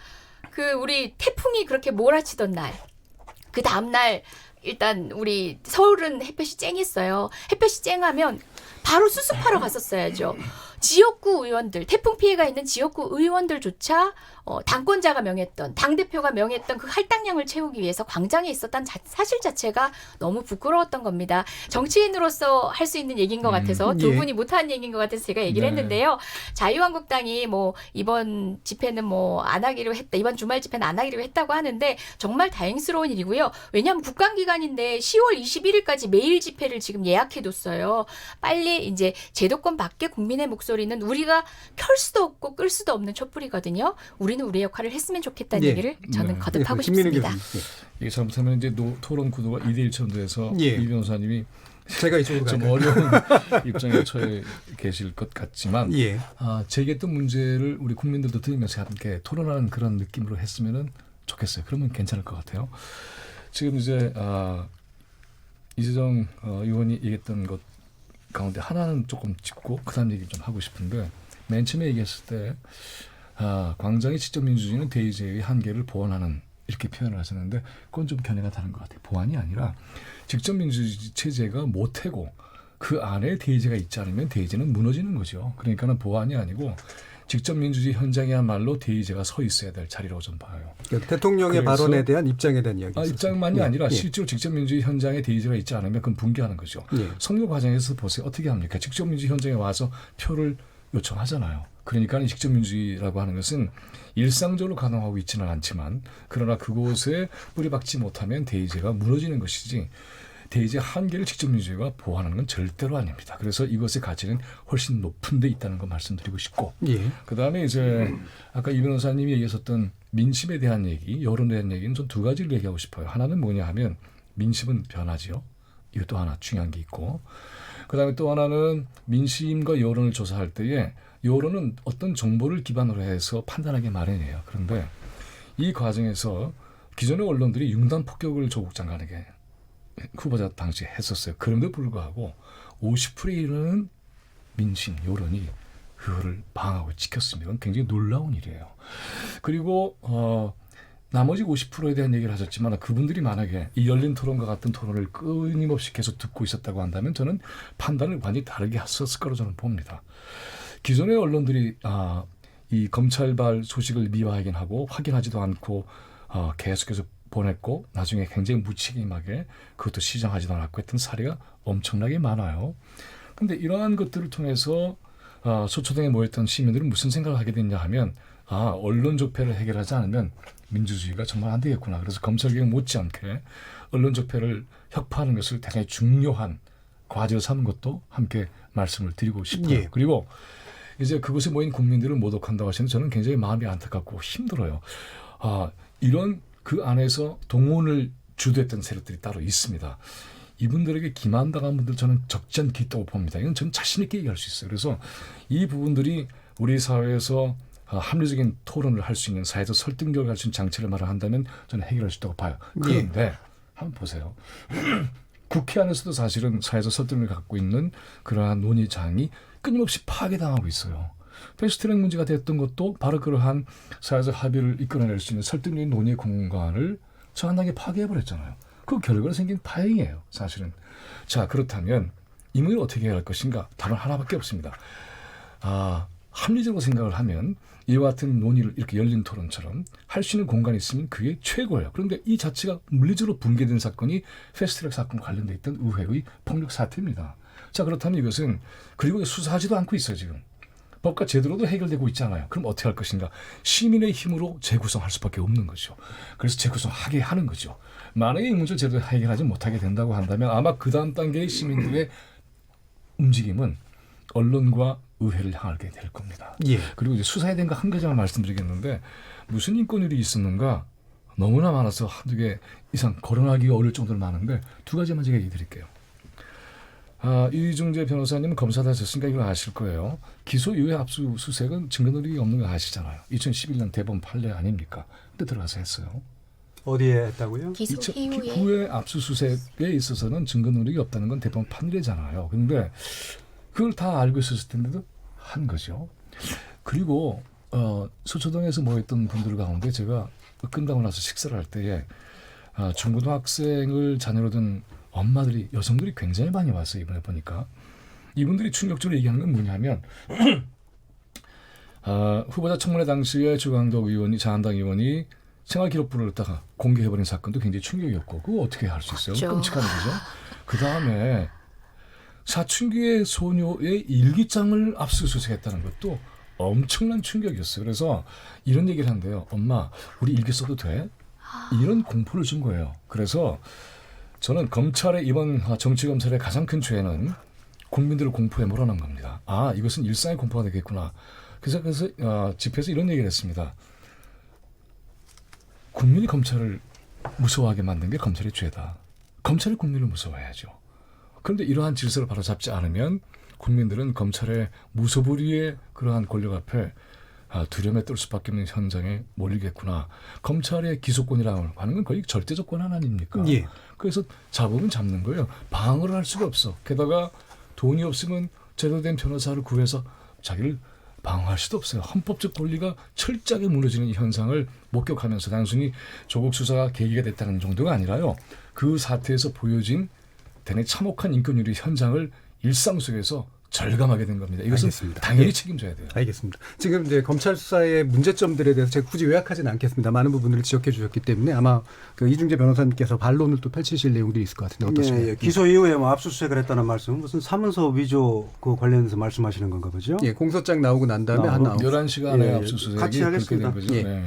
우리 태풍이 그렇게 몰아치던 날, 그 다음날 일단 우리 서울은 햇볕이 쨍했어요. 햇볕이 쨍하면 바로 수습하러 갔었어야죠. 지역구 의원들, 태풍 피해가 있는 지역구 의원들조차 당권자가 명했던, 당대표가 명했던 그 할당량을 채우기 위해서 광장에 있었던 사실 자체가 너무 부끄러웠던 겁니다. 정치인으로서 할 수 있는 얘기인 것 같아서 두 분이 못하는 얘기인 것 같아서 제가 얘기를 했는데요. 자유한국당이 이번 집회는 안 하기로 했다. 이번 주말 집회는 안 하기로 했다고 하는데 정말 다행스러운 일이고요. 왜냐하면 국감기간인데 10월 21일까지 매일 집회를 지금 예약해뒀어요. 빨리 이제 제도권 밖의 국민의 목소리는 우리가 켤 수도 없고 끌 수도 없는 촛불이거든요. 우리는 우리의 역할을 했으면 좋겠다는 얘기를 저는 거듭하고 싶습니다. 이게 잘못하면 이제 토론 구도가 2대1처럼 돼서 이 변호사님이 제가 이쪽으로 좀 어려운 입장에 처해 계실 것 같지만 제기했던 문제를 우리 국민들도 들으면서 함께 토론하는 그런 느낌으로 했으면 좋겠어요. 그러면 괜찮을 것 같아요. 지금 이제 이재정 의원이 얘기했던 것 가운데 하나는 조금 짚고 그다음 얘기 좀 하고 싶은데 맨 처음에 얘기했을 때 광장의 직접 민주주의는 대의제의 한계를 보완하는 이렇게 표현을 하셨는데 그건 좀 견해가 다른 것 같아요. 보완이 아니라 직접 민주주의 체제가 모태고 그 안에 대의제가 있지 않으면 대의제는 무너지는 거죠. 그러니까는 보완이 아니고 직접 민주주의 현장이야말로 대의제가 서 있어야 될 자리라고 좀 봐요. 대통령의 발언에 대한 입장에 대한 이야기. 입장만이 아니라 실제로 직접 민주주의 현장에 대의제가 있지 않으면 그건 붕괴하는 거죠. 선거 과정에서 보세요. 어떻게 합니까? 직접 민주주의 현장에 와서 표를 요청하잖아요. 그러니까 직접 민주주의라고 하는 것은 일상적으로 가능하고 있지는 않지만 그러나 그곳에 뿌리박지 못하면 대의제가 무너지는 것이지 대의제 한계를 직접 민주주의가 보호하는 건 절대로 아닙니다. 그래서 이것의 가치는 훨씬 높은 데 있다는 거 말씀드리고 싶고 그다음에 이제 아까 이 변호사님이 얘기하셨던 민심에 대한 얘기, 여론에 대한 얘기는 전 두 가지를 얘기하고 싶어요. 하나는 뭐냐 하면 민심은 변하지요. 이것도 하나 중요한 게 있고 그다음에 또 하나는 민심과 여론을 조사할 때에 여론은 어떤 정보를 기반으로 해서 판단하기 마련이에요. 그런데 이 과정에서 기존의 언론들이 융단 폭격을 조국 장관에게 후보자 당시에 했었어요. 그럼에도 불구하고 50%에 이르는 민심, 여론이 그거를 방어하고 지켰습니다. 이건 굉장히 놀라운 일이에요. 그리고 나머지 50%에 대한 얘기를 하셨지만 그분들이 만약에 이 열린 토론과 같은 토론을 끊임없이 계속 듣고 있었다고 한다면 저는 판단을 완전히 다르게 했었을 거라고 저는 봅니다. 기존의 언론들이 이 검찰발 소식을 미화하긴 하고 확인하지도 않고 계속해서 보냈고 나중에 굉장히 무책임하게 그것도 시정하지도 않았고 했던 사례가 엄청나게 많아요. 그런데 이러한 것들을 통해서 서초동에 모였던 시민들은 무슨 생각을 하게 됐냐 하면 언론 적폐를 해결하지 않으면 민주주의가 정말 안 되겠구나. 그래서 검찰개혁 못지않게 언론 적폐를 혁파하는 것을 대단히 중요한 과제로 삼은 것도 함께 말씀을 드리고 싶어요. 그리고 이제 그곳에 모인 국민들을 모독한다고 하시는 저는 굉장히 마음이 안타깝고 힘들어요. 이런 그 안에서 동원을 주도했던 세력들이 따로 있습니다. 이분들에게 기만당한 분들 저는 적지 않게 있다고 봅니다. 이건 저는 자신 있게 얘기할 수 있어요. 그래서 이 부분들이 우리 사회에서 합리적인 토론을 할 수 있는 사회에서 설득력을 할 수 있는 장치를 마련한다면 저는 해결할 수 있다고 봐요. 그런데 한번 보세요. 국회 안에서도 사실은 사회에서 설득력을 갖고 있는 그러한 논의장이 끊임없이 파괴당하고 있어요. 패스트트랙 문제가 됐던 것도 바로 그러한 사회적 합의를 이끌어낼 수 있는 설득력의 논의 공간을 정확하게 파괴해버렸잖아요. 그 결과로 생긴 파행이에요, 사실은. 자, 그렇다면 이 문제를 어떻게 해야 할 것인가? 답은 하나밖에 없습니다. 합리적으로 생각을 하면 이와 같은 논의를 이렇게 열린 토론처럼 할 수 있는 공간이 있으면 그게 최고예요. 그런데 이 자체가 물리적으로 붕괴된 사건이 패스트트랙 사건 관련돼 있던 의회의 폭력 사태입니다. 자, 그렇다면 이것은 그리고 수사하지도 않고 있어요, 지금. 법과 제도로도 해결되고 있잖아요. 그럼 어떻게 할 것인가? 시민의 힘으로 재구성할 수밖에 없는 거죠. 그래서 재구성하게 하는 거죠. 만약에 이 문제를 제대로 해결하지 못하게 된다고 한다면 아마 그 다음 단계의 시민들의 움직임은 언론과 의회를 향하게 될 겁니다. 예. 그리고 이제 수사에 대한 거 한 가지만 말씀드리겠는데 무슨 인권율이 있었는가 너무나 많아서 한두 개 이상 거론하기가 어려울 정도로 많은데 두 가지만 제가 얘기 드릴게요. 이중재 변호사님은 검사다 하셨으니까 이걸 아실 거예요. 기소 이후에 압수수색은 증거 능력이 없는 거 아시잖아요. 2011년 대법원 판례 아닙니까? 근데 들어가서 했어요. 어디에 했다고요? 기소 이후에 후에 압수수색에 있어서는 증거 능력이 없다는 건 대법원 판례잖아요. 그런데 그걸 다 알고 있었을 텐데도 한 거죠. 그리고 서초동에서 모였던 분들 가운데 제가 끝나고 나서 식사를 할 때에 중고등학생을 자녀로 둔 엄마들이 여성들이 굉장히 많이 왔어요. 이번에 보니까 이분들이 충격적으로 얘기하는 건 뭐냐면 후보자 청문회 당시에 주광덕 의원이 자한당 의원이 생활기록부를 갖다가 공개해버린 사건도 굉장히 충격이었고 그거 어떻게 할 수 있어요? 그렇죠. 끔찍한 거죠. 그 다음에 사춘기의 소녀의 일기장을 압수수색했다는 것도 엄청난 충격이었어요. 그래서 이런 얘기를 한대요. 엄마, 우리 일기 써도 돼? 이런 공포를 준 거예요. 그래서 저는 검찰의 이번 정치검찰의 가장 큰 죄는 국민들을 공포에 몰아넣은 겁니다. 이것은 일상의 공포가 되겠구나. 그래서 집회에서 이런 얘기를 했습니다. 국민이 검찰을 무서워하게 만든 게 검찰의 죄다. 검찰이 국민을 무서워해야죠. 그런데 이러한 질서를 바로잡지 않으면 국민들은 검찰의 무소불위의 그러한 권력 앞에 두려움에 떨 수밖에 없는 현장에 몰리겠구나. 검찰의 기소권이라고 하는 건 거의 절대적 권한 아닙니까? 예. 그래서 잡으면 잡는 거예요. 방어를 할 수가 없어. 게다가 돈이 없으면 제대로 된 변호사를 구해서 자기를 방어할 수도 없어요. 헌법적 권리가 철저하게 무너지는 이 현상을 목격하면서 단순히 조국 수사가 계기가 됐다는 정도가 아니라요. 그 사태에서 보여진 대단히 참혹한 인권유리 현장을 일상 속에서 절감하게 된 겁니다. 이것은 알겠습니다. 당연히 예. 책임져야 돼요. 알겠습니다. 지금 이제 검찰 수사의 문제점들에 대해서 제가 굳이 요약하지는 않겠습니다. 많은 부분을 지적해 주셨기 때문에 아마 그 이중재 변호사님께서 반론을 또 펼치실 내용들이 있을 것 같은데 어떠신가요? 예. 기소 이후에 뭐 압수수색을 했다는 말씀은 무슨 사문서 위조 그 관련해서 말씀하시는 건가 보죠? 예, 공소장 나오고 난 다음에 한 11시간의 압수수색이 같이 그렇게 하겠습니다. 된 거죠. 예. 네.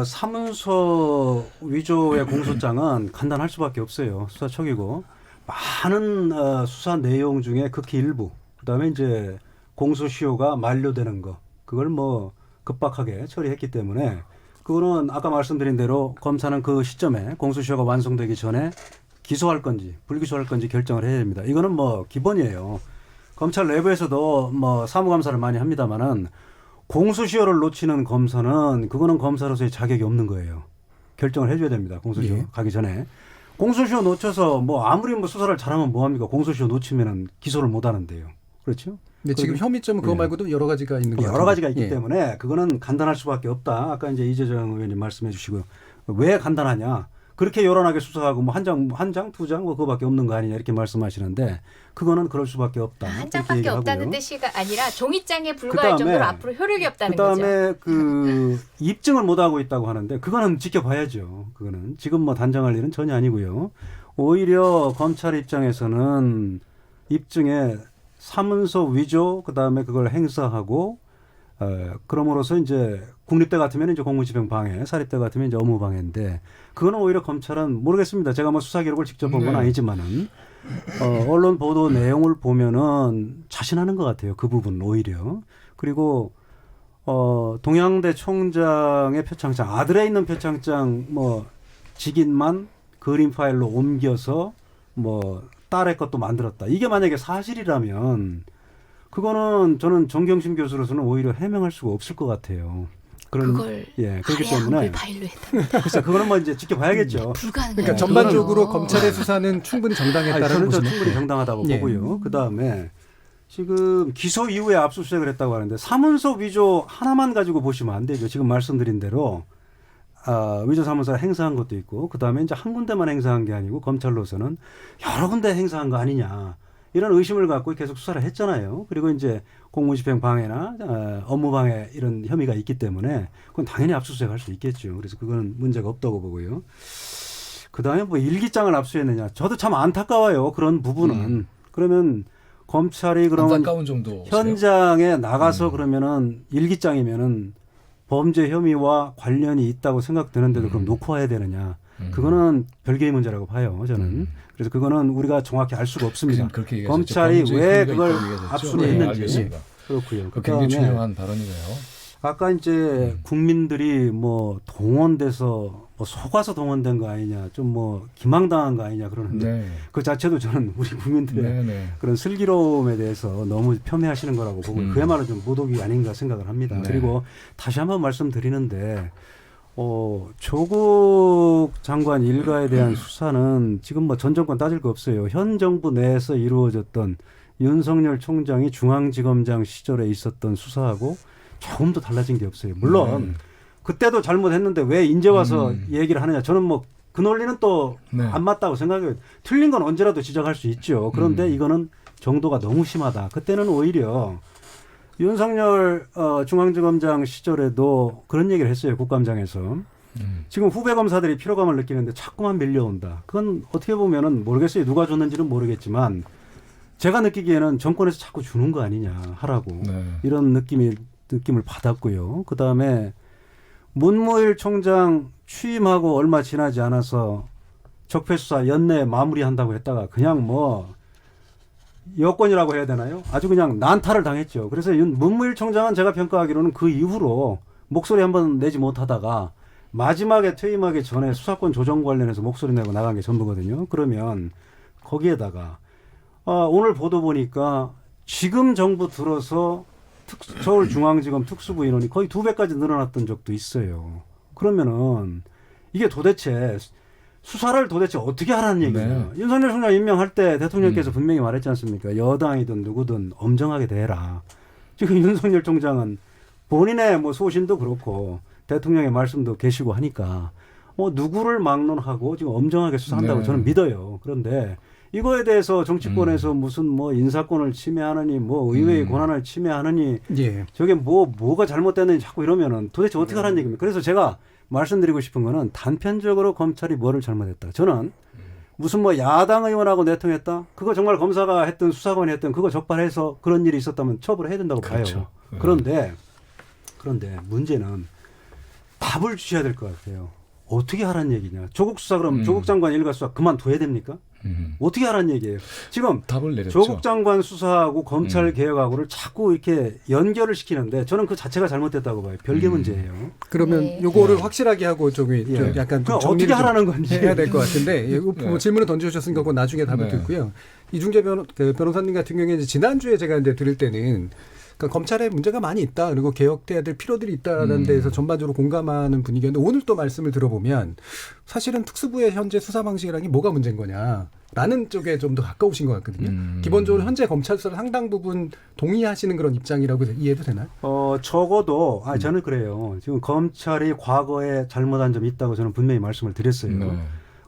사문서 위조의 공소장은 간단할 수밖에 없어요. 수사 초기고 많은 수사 내용 중에 극히 일부. 그다음에 이제 공소시효가 만료되는 거 그걸 뭐 급박하게 처리했기 때문에 그거는 아까 말씀드린 대로 검사는 그 시점에 공소시효가 완성되기 전에 기소할 건지 불기소할 건지 결정을 해야 됩니다. 이거는 뭐 기본이에요. 검찰 내부에서도 뭐 사무감사를 많이 합니다만은 공소시효를 놓치는 검사는 그거는 검사로서의 자격이 없는 거예요. 결정을 해줘야 됩니다. 공소시효 예. 가기 전에. 공소시효 놓쳐서 뭐 아무리 뭐 수사를 잘하면 뭐합니까? 공소시효 놓치면은 기소를 못 하는데요. 그렇죠? 근데 지금 혐의점은 그거 말고도 여러 가지가 있는 것 같아요. 여러 가지가 있기 때문에 그거는 간단할 수밖에 없다. 아까 이제 이재정 의원님 말씀해 주시고 왜 간단하냐? 그렇게 요란하게 수사하고 뭐 한 장, 두 장 뭐 그거밖에 없는 거 아니냐 이렇게 말씀하시는데 그거는 그럴 수밖에 없다. 한 장밖에 없다는 뜻이가 아니라 종이장에 불과할 그다음에, 정도로 앞으로 효력이 없다는 거죠. 그다음에 그 입증을 못 하고 있다고 하는데 그거는 지켜봐야죠. 그거는 지금 뭐 단정할 일은 전혀 아니고요. 오히려 검찰 입장에서는 입증에 사문서 위조 그다음에 그걸 행사하고 그럼으로써 이제 국립대 같으면 이제 공무집행 방해, 사립대 같으면 이제 업무 방해인데 그거는 오히려 검찰은 모르겠습니다. 제가 뭐 수사 기록을 직접 본 건 아니지만은 언론 보도 내용을 보면은 자신하는 것 같아요. 그 부분 오히려. 그리고 동양대 총장의 표창장 아들에 있는 표창장 뭐 직인만 그림 파일로 옮겨서 뭐 딸의 것도 만들었다. 이게 만약에 사실이라면 그거는 저는 정경심 교수로서는 오히려 해명할 수가 없을 것 같아요. 그걸 그렇기 때문에 파일로 했답니다. 그래서 그거는 뭐 이제 지켜봐야겠죠. 불가능해요. 그러니까 전반적으로 검찰의 수사는 충분히 정당했다는 저는 보시면 충분히 정당하다고 예. 보고요. 그다음에 지금 기소 이후에 압수수색을 했다고 하는데 사문서 위조 하나만 가지고 보시면 안 되죠. 지금 말씀드린 대로 위조사무소에 행사한 것도 있고 그다음에 이제 한 군데만 행사한 게 아니고 검찰로서는 여러 군데 행사한 거 아니냐 이런 의심을 갖고 계속 수사를 했잖아요. 그리고 이제 공무집행 방해나 업무 방해 이런 혐의가 있기 때문에 그건 당연히 압수수색할 수 있겠죠. 그래서 그거는 문제가 없다고 보고요. 그다음에 뭐 일기장을 압수했느냐. 저도 참 안타까워요. 그런 부분은. 그러면 검찰이 그러면 안타까운 정도 현장에 나가서 그러면은 일기장이면은 범죄 혐의와 관련이 있다고 생각되는데도 그럼 놓고 와야 되느냐. 그거는 별개의 문제라고 봐요. 저는. 그래서 그거는 우리가 정확히 알 수가 없습니다. 검찰이 왜 그걸 압수를 했는지. 그렇고요. 굉장히 중요한 발언이네요. 아까 이제 국민들이 뭐 동원돼서 뭐 속아서 동원된 거 아니냐, 좀 뭐 기망당한 거 아니냐 그러는데 그 자체도 저는 우리 국민들의 그런 슬기로움에 대해서 너무 폄훼하시는 거라고 보고 그야말로 좀 모독이 아닌가 생각을 합니다. 그리고 다시 한번 말씀드리는데 조국 장관 일가에 대한 수사는 지금 뭐 전 정권 따질 거 없어요. 현 정부 내에서 이루어졌던 윤석열 총장이 중앙지검장 시절에 있었던 수사하고 조금도 달라진 게 없어요. 물론 그때도 잘못했는데 왜 이제 와서 얘기를 하느냐. 저는 뭐 그 논리는 또 안 맞다고 생각해요. 틀린 건 언제라도 지적할 수 있죠. 그런데 이거는 정도가 너무 심하다. 그때는 오히려 윤석열 중앙지검장 시절에도 그런 얘기를 했어요. 국감장에서. 지금 후배 검사들이 피로감을 느끼는데 자꾸만 밀려온다. 그건 어떻게 보면은 모르겠어요. 누가 줬는지는 모르겠지만 제가 느끼기에는 정권에서 자꾸 주는 거 아니냐 하라고. 이런 느낌을 받았고요. 그다음에 문무일 총장 취임하고 얼마 지나지 않아서 적폐수사 연내 마무리한다고 했다가 그냥 뭐 여권이라고 해야 되나요? 아주 그냥 난타를 당했죠. 그래서 문무일 총장은 제가 평가하기로는 그 이후로 목소리 한번 내지 못하다가 마지막에 퇴임하기 전에 수사권 조정 관련해서 목소리 내고 나간 게 전부거든요. 그러면 거기에다가 오늘 보도 보니까 지금 정부 들어서 서울중앙지검 특수부 인원이 거의 2배까지 늘어났던 적도 있어요. 그러면은 이게 도대체 수사를 도대체 어떻게 하라는 얘기예요. 윤석열 총장 임명할 때 대통령께서 분명히 말했지 않습니까? 여당이든 누구든 엄정하게 대해라. 지금 윤석열 총장은 본인의 뭐 소신도 그렇고 대통령의 말씀도 계시고 하니까 누구를 막론하고 지금 엄정하게 수사한다고 저는 믿어요. 그런데 이거에 대해서 정치권에서 무슨 뭐 인사권을 침해하느니 뭐 의회의 권한을 침해하느니 저게 뭐가 잘못됐는지 자꾸 이러면은 도대체 어떻게 하라는 얘기입니까? 그래서 제가 말씀드리고 싶은 거는 단편적으로 검찰이 뭐를 잘못했다. 저는 무슨 뭐 야당 의원하고 내통했다? 그거 정말 검사가 했든 수사관이 했든 그거 적발해서 그런 일이 있었다면 처벌을 해야 된다고 봐요. 그런데 문제는 답을 주셔야 될 것 같아요. 어떻게 하라는 얘기냐. 조국 수사 그럼 조국 장관 일가 수사 그만둬야 됩니까? 어떻게 하라는 얘기예요. 지금 답을 내렸죠. 조국 장관 수사하고 검찰 개혁하고 자꾸 이렇게 연결을 시키는데 저는 그 자체가 잘못됐다고 봐요. 별개 문제예요. 그러면 요거를 확실하게 하고 좀 약간 좀 어떻게 하라는 건지 해야 될 것 같은데 뭐 질문을 던져주셨으니까 그건 나중에 답을 듣고요. 이중재 변호사님 같은 경우에 이제 지난주에 제가 이제 들을 때는 그러니까 검찰에 문제가 많이 있다. 그리고 개혁돼야 될 필요들이 있다라는 데에서 전반적으로 공감하는 분위기였는데 오늘 또 말씀을 들어보면 사실은 특수부의 현재 수사 방식이라는 게 뭐가 문제인 거냐라는 쪽에 좀 더 가까우신 것 같거든요. 기본적으로 현재 검찰 수사를 상당 부분 동의하시는 그런 입장이라고 이해도 되나요? 적어도 저는 그래요. 지금 검찰이 과거에 잘못한 점이 있다고 저는 분명히 말씀을 드렸어요.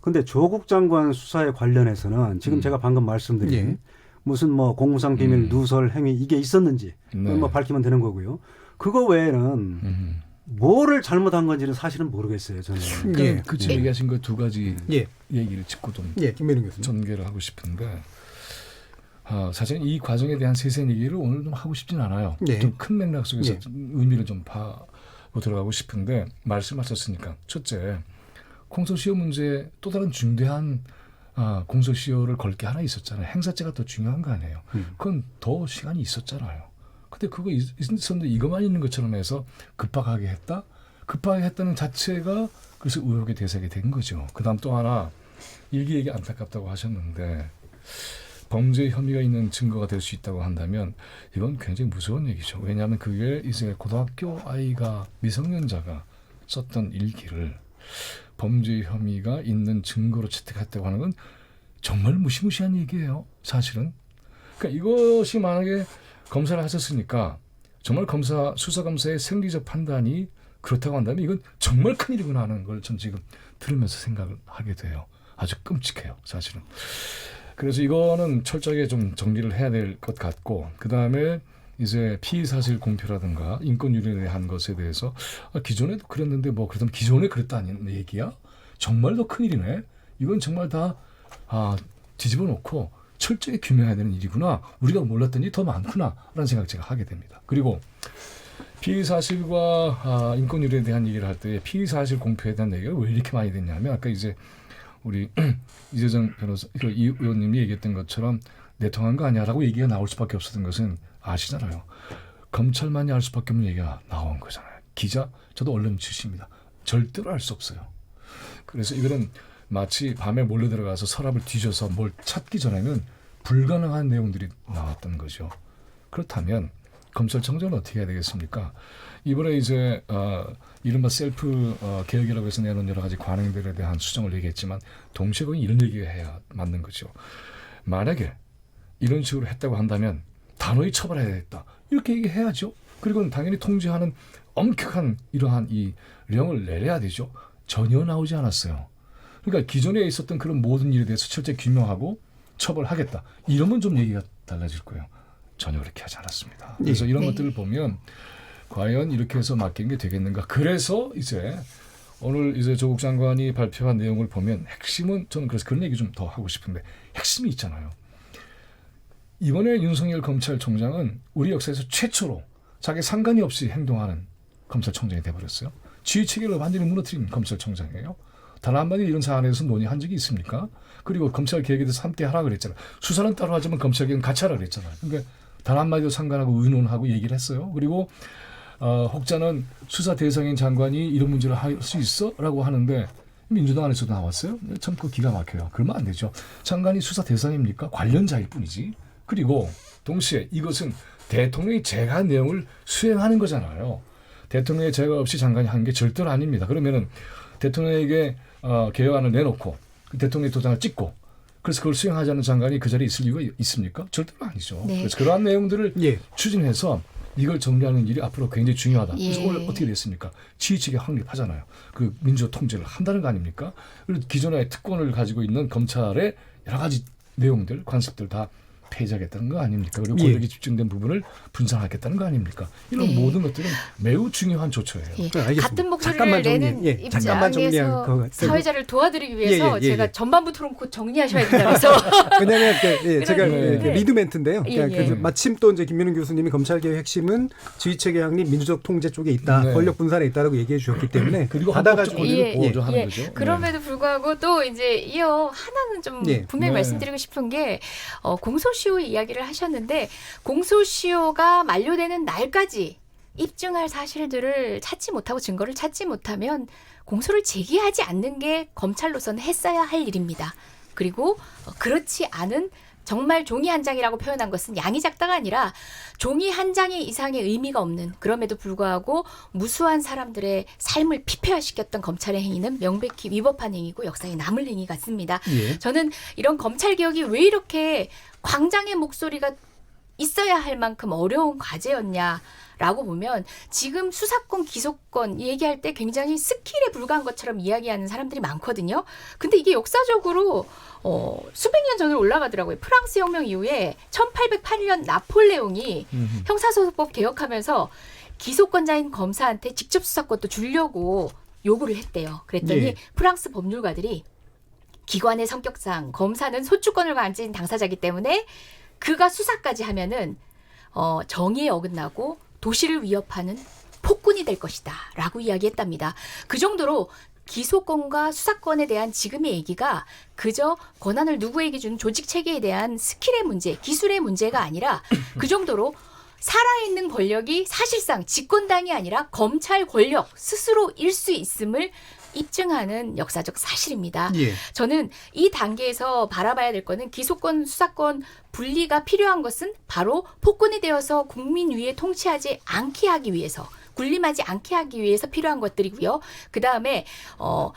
그런데 조국 장관 수사에 관련해서는 지금 제가 방금 말씀드린 무슨 뭐 공무상 비밀 누설 행위 이게 있었는지 뭐 밝히면 되는 거고요. 그거 외에는 뭐를 잘못한 건지는 사실은 모르겠어요. 저는. 그 지금 얘기하신 그 두 가지 얘기를 짚고 좀 김민웅 교수님. 전개를 하고 싶은데 사실 이 과정에 대한 세세한 얘기를 오늘 좀 하고 싶진 않아요. 좀 큰 맥락 속에서 의미를 좀 파고 들어가고 싶은데 말씀하셨으니까 첫째 공소시효 문제 또 다른 중대한 공소시효를 걸 게 하나 있었잖아요. 행사죄가 더 중요한 거 아니에요. 그건 더 시간이 있었잖아요. 근데 그거 있었는데 이것만 있는 것처럼 해서 급하게 했다? 급하게 했다는 자체가 그래서 의혹의 대상이 된 거죠. 그 다음 또 하나 일기예기 안타깝다고 하셨는데 범죄 혐의가 있는 증거가 될 수 있다고 한다면 이건 굉장히 무서운 얘기죠. 왜냐하면 그게 이제 고등학교 아이가 미성년자가 썼던 일기를 범죄 혐의가 있는 증거로 채택했다고 하는 건 정말 무시무시한 얘기예요. 사실은. 그러니까 이것이 만약에 검사를 하셨으니까 정말 수사검사의 생리적 판단이 그렇다고 한다면 이건 정말 큰일이구나 하는 걸 전 지금 들으면서 생각을 하게 돼요. 아주 끔찍해요, 사실은. 그래서 이거는 철저하게 좀 정리를 해야 될 것 같고, 그 다음에 이제 피의사실 공표라든가 인권유린에 대한 것에 대해서 기존에도 그랬는데 뭐 그렇다면 기존에 그랬다는 얘기야? 정말 더 큰일이네. 이건 정말 다 뒤집어 놓고 철저히 규명해야 되는 일이구나. 우리가 몰랐던 일이 더 많구나 라는 생각을 제가 하게 됩니다. 그리고 피의사실과 인권유린에 대한 얘기를 할 때 피의사실 공표에 대한 얘기가 왜 이렇게 많이 됐냐면 아까 이제 우리 이재정 변호사, 이 의원님이 얘기했던 것처럼 내통한 거 아니야라고 얘기가 나올 수밖에 없었던 것은 아시잖아요. 검찰만이 알 수밖에 없는 얘기가 나온 거잖아요. 기자, 저도 언론 출신입니다. 절대로 알 수 없어요. 그래서 이거는 마치 밤에 몰래 들어가서 서랍을 뒤져서 뭘 찾기 전에는 불가능한 내용들이 나왔던 거죠. 그렇다면 검찰청장은 어떻게 해야 되겠습니까? 이번에 이제 이른바 셀프 개혁이라고 해서 내놓은 여러 가지 관행들에 대한 수정을 얘기했지만 동시에 거기 이런 얘기가 해야 맞는 거죠. 만약에 이런 식으로 했다고 한다면 단호히 처벌해야 되겠다. 이렇게 얘기해야죠. 그리고 당연히 통제하는 엄격한 이러한 이 령을 내려야 되죠. 전혀 나오지 않았어요. 그러니까 기존에 있었던 그런 모든 일에 대해서 철저히 규명하고 처벌하겠다. 이러면 좀 얘기가 달라질 거예요. 전혀 그렇게 하지 않았습니다. 그래서 이런 것들을 보면 과연 이렇게 해서 맡긴 게 되겠는가. 그래서 이제 오늘 이제 조국 장관이 발표한 내용을 보면 핵심은 저는 그래서 그런 얘기 좀 더 하고 싶은데 핵심이 있잖아요. 이번에 윤석열 검찰총장은 우리 역사에서 최초로 자기 상관이 없이 행동하는 검찰총장이 돼버렸어요. 지휘체계를 완전히 무너뜨린 검찰총장이에요. 단 한마디 이런 사안에 대해서 논의한 적이 있습니까? 그리고 검찰 개혁에 대해서 함께 하라 그랬잖아요. 수사는 따로 하지만 검찰 개혁은 같이 하라 그랬잖아요. 그러니까 단 한마디도 상관하고 의논하고 얘기를 했어요. 그리고 혹자는 수사 대상인 장관이 이런 문제를 할 수 있어? 라고 하는데 민주당 안에서도 나왔어요. 참 그 기가 막혀요. 그러면 안 되죠. 장관이 수사 대상입니까? 관련자일 뿐이지. 그리고 동시에 이것은 대통령이 제거한 내용을 수행하는 거잖아요. 대통령의 제거 없이 장관이 한 게 절대로 아닙니다. 그러면은 대통령에게 개혁안을 내놓고 그 대통령의 도장을 찍고 그래서 그걸 수행하지 않는 장관이 그 자리에 있을 이유가 있습니까? 절대로 아니죠. 네. 그래서 그러한 내용들을 추진해서 이걸 정리하는 일이 앞으로 굉장히 중요하다. 그래서 오늘 어떻게 됐습니까? 지휘체계 확립하잖아요. 그 민주 통제를 한다는 거 아닙니까? 그리고 기존의 특권을 가지고 있는 검찰의 여러 가지 내용들, 관습들 다 폐지하겠다는 거 아닙니까? 그리고 권력이 집중된 부분을 분산하겠다는 거 아닙니까? 이런 모든 것들은 매우 중요한 조처예요. 같은 목소리를 내는 입장에서 사회자를 도와드리기 위해서 제가 전반부 토론 곧 정리하셔야 된다면서. 왜냐하면 제가 리드 멘트인데요. 마침 또 이제 김민웅 교수님이 검찰개혁 핵심은 지휘체계 확립, 민주적 통제 쪽에 있다, 권력 분산에 있다라고 얘기해 주셨기 때문에 그리고 헌법적 권리를 보호하는 거죠. 그럼에도 불구하고 또 이제 하나는 좀 분명히 말씀드리고 싶은 게 공소시효 이야기를 하셨는데 공소시효가 만료되는 날까지 입증할 사실들을 찾지 못하고 증거를 찾지 못하면 공소를 제기하지 않는 게 검찰로서는 했어야 할 일입니다. 그리고 그렇지 않은 정말 종이 한 장이라고 표현한 것은 양이 작다가 아니라 종이 한 장의 이상의 의미가 없는, 그럼에도 불구하고 무수한 사람들의 삶을 피폐화시켰던 검찰의 행위는 명백히 위법한 행위고 역사에 남을 행위 같습니다. 저는 이런 검찰개혁이 왜 이렇게 광장의 목소리가 있어야 할 만큼 어려운 과제였냐라고 보면 지금 수사권, 기소권 얘기할 때 굉장히 스킬에 불과한 것처럼 이야기하는 사람들이 많거든요. 근데 이게 역사적으로 수백 년 전으로 올라가더라고요. 프랑스 혁명 이후에 1808년 나폴레옹이 형사소송법 개혁하면서 기소권자인 검사한테 직접 수사권도 주려고 요구를 했대요. 그랬더니 프랑스 법률가들이 기관의 성격상 검사는 소추권을 가진 당사자이기 때문에 그가 수사까지 하면은 정의에 어긋나고 도시를 위협하는 폭군이 될 것이다 라고 이야기했답니다. 그 정도로 기소권과 수사권에 대한 지금의 얘기가 그저 권한을 누구에게 주는 조직체계에 대한 스킬의 문제, 기술의 문제가 아니라 그 정도로 살아있는 권력이 사실상 집권당이 아니라 검찰 권력 스스로일 수 있음을 입증하는 역사적 사실입니다. 저는 이 단계에서 바라봐야 될 거는 기소권, 수사권 분리가 필요한 것은 바로 폭군이 되어서 국민 위에 통치하지 않게 하기 위해서, 군림하지 않게 하기 위해서 필요한 것들이고요. 그다음에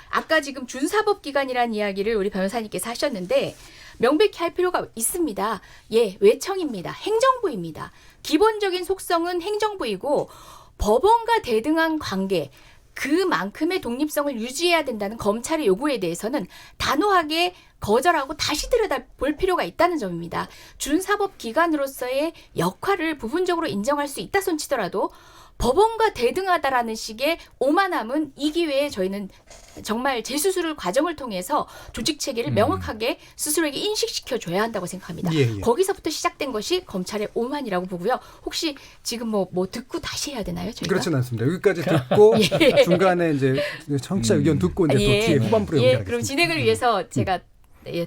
아까 지금 준사법기관이라는 이야기를 우리 변호사님께서 하셨는데 명백히 할 필요가 있습니다. 외청입니다. 행정부입니다. 기본적인 속성은 행정부이고 법원과 대등한 관계, 그만큼의 독립성을 유지해야 된다는 검찰의 요구에 대해서는 단호하게 거절하고 다시 들여다볼 필요가 있다는 점입니다. 준사법기관으로서의 역할을 부분적으로 인정할 수 있다 손치더라도 법원과 대등하다라는 식의 오만함은 이 기회에 저희는 정말 재수술 과정을 통해서 조직 체계를 명확하게 스스로에게 인식시켜줘야 한다고 생각합니다. 거기서부터 시작된 것이 검찰의 오만이라고 보고요. 혹시 지금 뭐 듣고 다시 해야 되나요? 저희가? 그렇지는 않습니다. 여기까지 듣고 중간에 이제 청취자 의견 듣고 이제 또 뒤에 후반부로 연결하겠습니다. 그럼 진행을 위해서 제가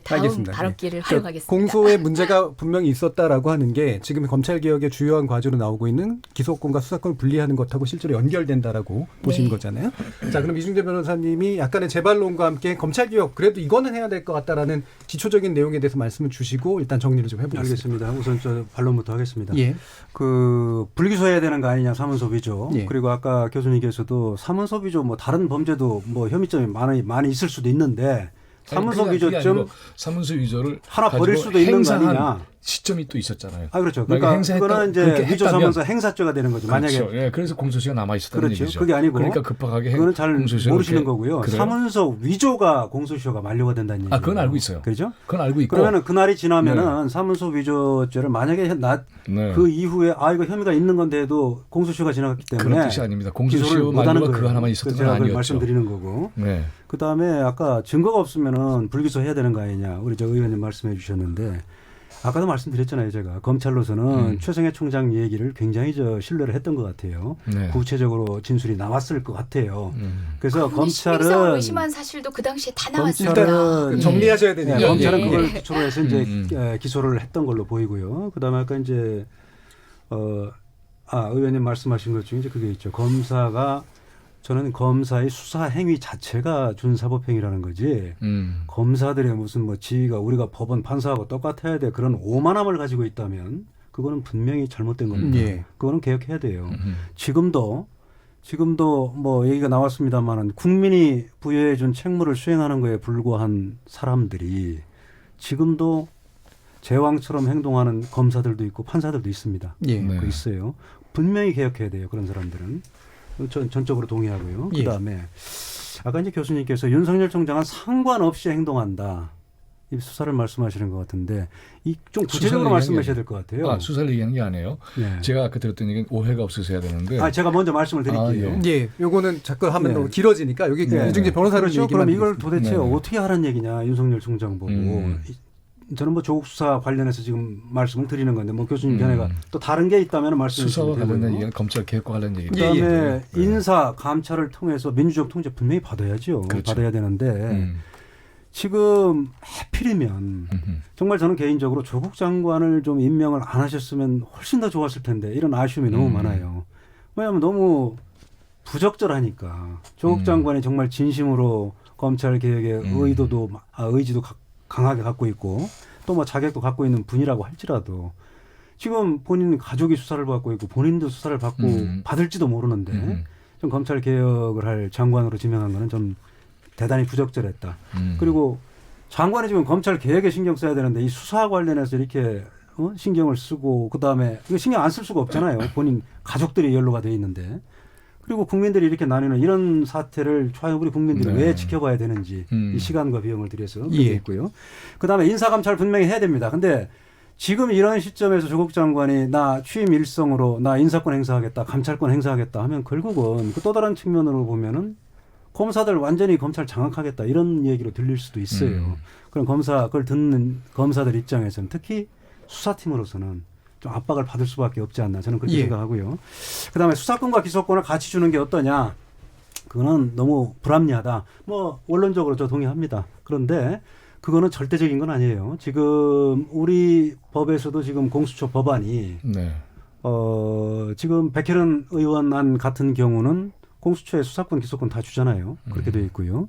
다음 알겠습니다. 발언기를 활용하겠습니다. 공소에 문제가 분명히 있었다라고 하는 게 지금 검찰개혁의 주요한 과제로 나오고 있는 기소권과 수사권을 분리하는 것하고 실제로 연결된다라고 보시는 거잖아요. 자, 그럼 이중재 변호사님이 약간의 재반론과 함께 검찰개혁 그래도 이거는 해야 될 것 같다라는 기초적인 내용에 대해서 말씀을 주시고 일단 정리를 좀 해보겠습니다. 알겠습니다. 우선 저 반론부터 하겠습니다. 예. 그 불기소해야 되는 거 아니냐 사문서 위조. 예. 그리고 아까 교수님께서도 사문서 위조 뭐 다른 범죄도 뭐 혐의점이 많이 있을 수도 있는데 사문서 위조점 사문서 위조를 하나 버릴 수도 있는 거 아니냐. 시점이 또 있었잖아요. 아 그렇죠. 그러니까 그거는 이제 위조 사문서 행사죄가 되는 거죠. 그렇죠. 만약에 예, 그래서 공소시효가 남아 있었다는 그렇죠. 얘기죠. 그게 아니고 그러니까 급하게 그거는 잘 모르시는 거고요. 그래요? 사문서 위조가 공소시효가 만료가 된다는 얘기예요. 아, 그건 알고 있어요. 그렇죠? 그건 알고 있고. 그러면은 그날이 지나면은 사문서 위조죄를 만약에 그 이후에 이거 혐의가 있는 건데도 공소시효가 지나갔기 때문에 그런 뜻이 아닙니다. 공소시효 만료가 그거 하나만 있었던 건 아니었죠. 말씀드리는 거고. 네. 그다음에 아까 증거가 없으면은 불기소해야 되는 거 아니냐. 우리 저 의원님 말씀해 주셨는데 아까도 말씀드렸잖아요. 제가 검찰로서는 최성해 총장 얘기를 굉장히 신뢰를 했던 것 같아요. 네. 구체적으로 진술이 나왔을 것 같아요. 그래서 검찰은 검찰은 의심한 사실도 그 당시에 다 나왔어요. 일단 정리하셔야 되니까 검찰은 그걸 기초로 해서 이제 기소를 했던 걸로 보이고요. 그다음에 아까 이제 의원님 말씀하신 것 중에 이제 그게 있죠. 저는 검사의 수사 행위 자체가 준사법행위라는 거지. 검사들의 무슨 뭐 지위가 우리가 법원 판사하고 똑같아야 돼 그런 오만함을 가지고 있다면 그거는 분명히 잘못된 겁니다. 그거는 개혁해야 돼요. 지금도 뭐 얘기가 나왔습니다만은 국민이 부여해 준 책무를 수행하는 거에 불과한 사람들이 지금도 제왕처럼 행동하는 검사들도 있고 판사들도 있습니다. 그 있어요. 분명히 개혁해야 돼요. 그런 사람들은. 전적으로 동의하고요. 그다음에 아까 이제 교수님께서 윤석열 총장은 상관없이 행동한다. 이 수사를 말씀하시는 것 같은데 좀 구체적으로 말씀하셔야 될 것 같아요. 수사를 얘기하는 게 아니에요. 제가 아까 들었던 얘기는 오해가 없으셔야 되는데. 제가 먼저 말씀을 드릴게요. 요거는 자꾸 하면 너무 길어지니까 여기 이중재 변호사를 그렇죠. 그럼 이걸 도대체 어떻게 하라는 얘기냐. 윤석열 총장 보고. 저는 뭐 조국 수사 관련해서 지금 말씀을 드리는 건데 뭐 교수님 견해가 또 다른 게 있다면 말씀해 주시면 되고요. 수사와 관련된 얘기는 검찰 개혁과 관련된 얘기입니다. 그다음에 인사 감찰을 통해서 민주적 통제 분명히 받아야죠. 그렇죠. 받아야 되는데 지금 하필이면 정말 저는 개인적으로 조국 장관을 좀 임명을 안 하셨으면 훨씬 더 좋았을 텐데 이런 아쉬움이 너무 많아요. 왜냐하면 너무 부적절하니까 조국 장관이 정말 진심으로 검찰 개혁의 의지도 강하게 갖고 있고 또 뭐 자격도 갖고 있는 분이라고 할지라도 지금 본인 가족이 수사를 받고 있고 본인도 수사를 받고 받을지도 모르는데 좀 검찰 개혁을 할 장관으로 지명한 거는 좀 대단히 부적절했다. 그리고 장관이 지금 검찰 개혁에 신경 써야 되는데 이 수사 관련해서 이렇게 신경을 쓰고 그다음에 이거 신경 안 쓸 수가 없잖아요. 본인 가족들이 연루가 돼 있는데. 그리고 국민들이 이렇게 나뉘는 이런 사태를 과연 우리 국민들이 왜 지켜봐야 되는지 이 시간과 비용을 들여서 그게 있고요. 그다음에 인사감찰 분명히 해야 됩니다. 근데 지금 이런 시점에서 조국 장관이 나 취임 일성으로 나 인사권 행사하겠다, 감찰권 행사하겠다 하면 결국은 그 또 다른 측면으로 보면은 검사들 완전히 검찰 장악하겠다 이런 얘기로 들릴 수도 있어요. 그럼 그걸 듣는 검사들 입장에서는 특히 수사팀으로서는 좀 압박을 받을 수밖에 없지 않나 저는 그렇게 생각하고요. 그다음에 수사권과 기소권을 같이 주는 게 어떠냐? 그거는 너무 불합리하다. 뭐 원론적으로 저 동의합니다. 그런데 그거는 절대적인 건 아니에요. 지금 우리 법에서도 지금 공수처 법안이 지금 백혜련 의원안 같은 경우는 공수처에 수사권, 기소권 다 주잖아요. 그렇게 돼 있고요.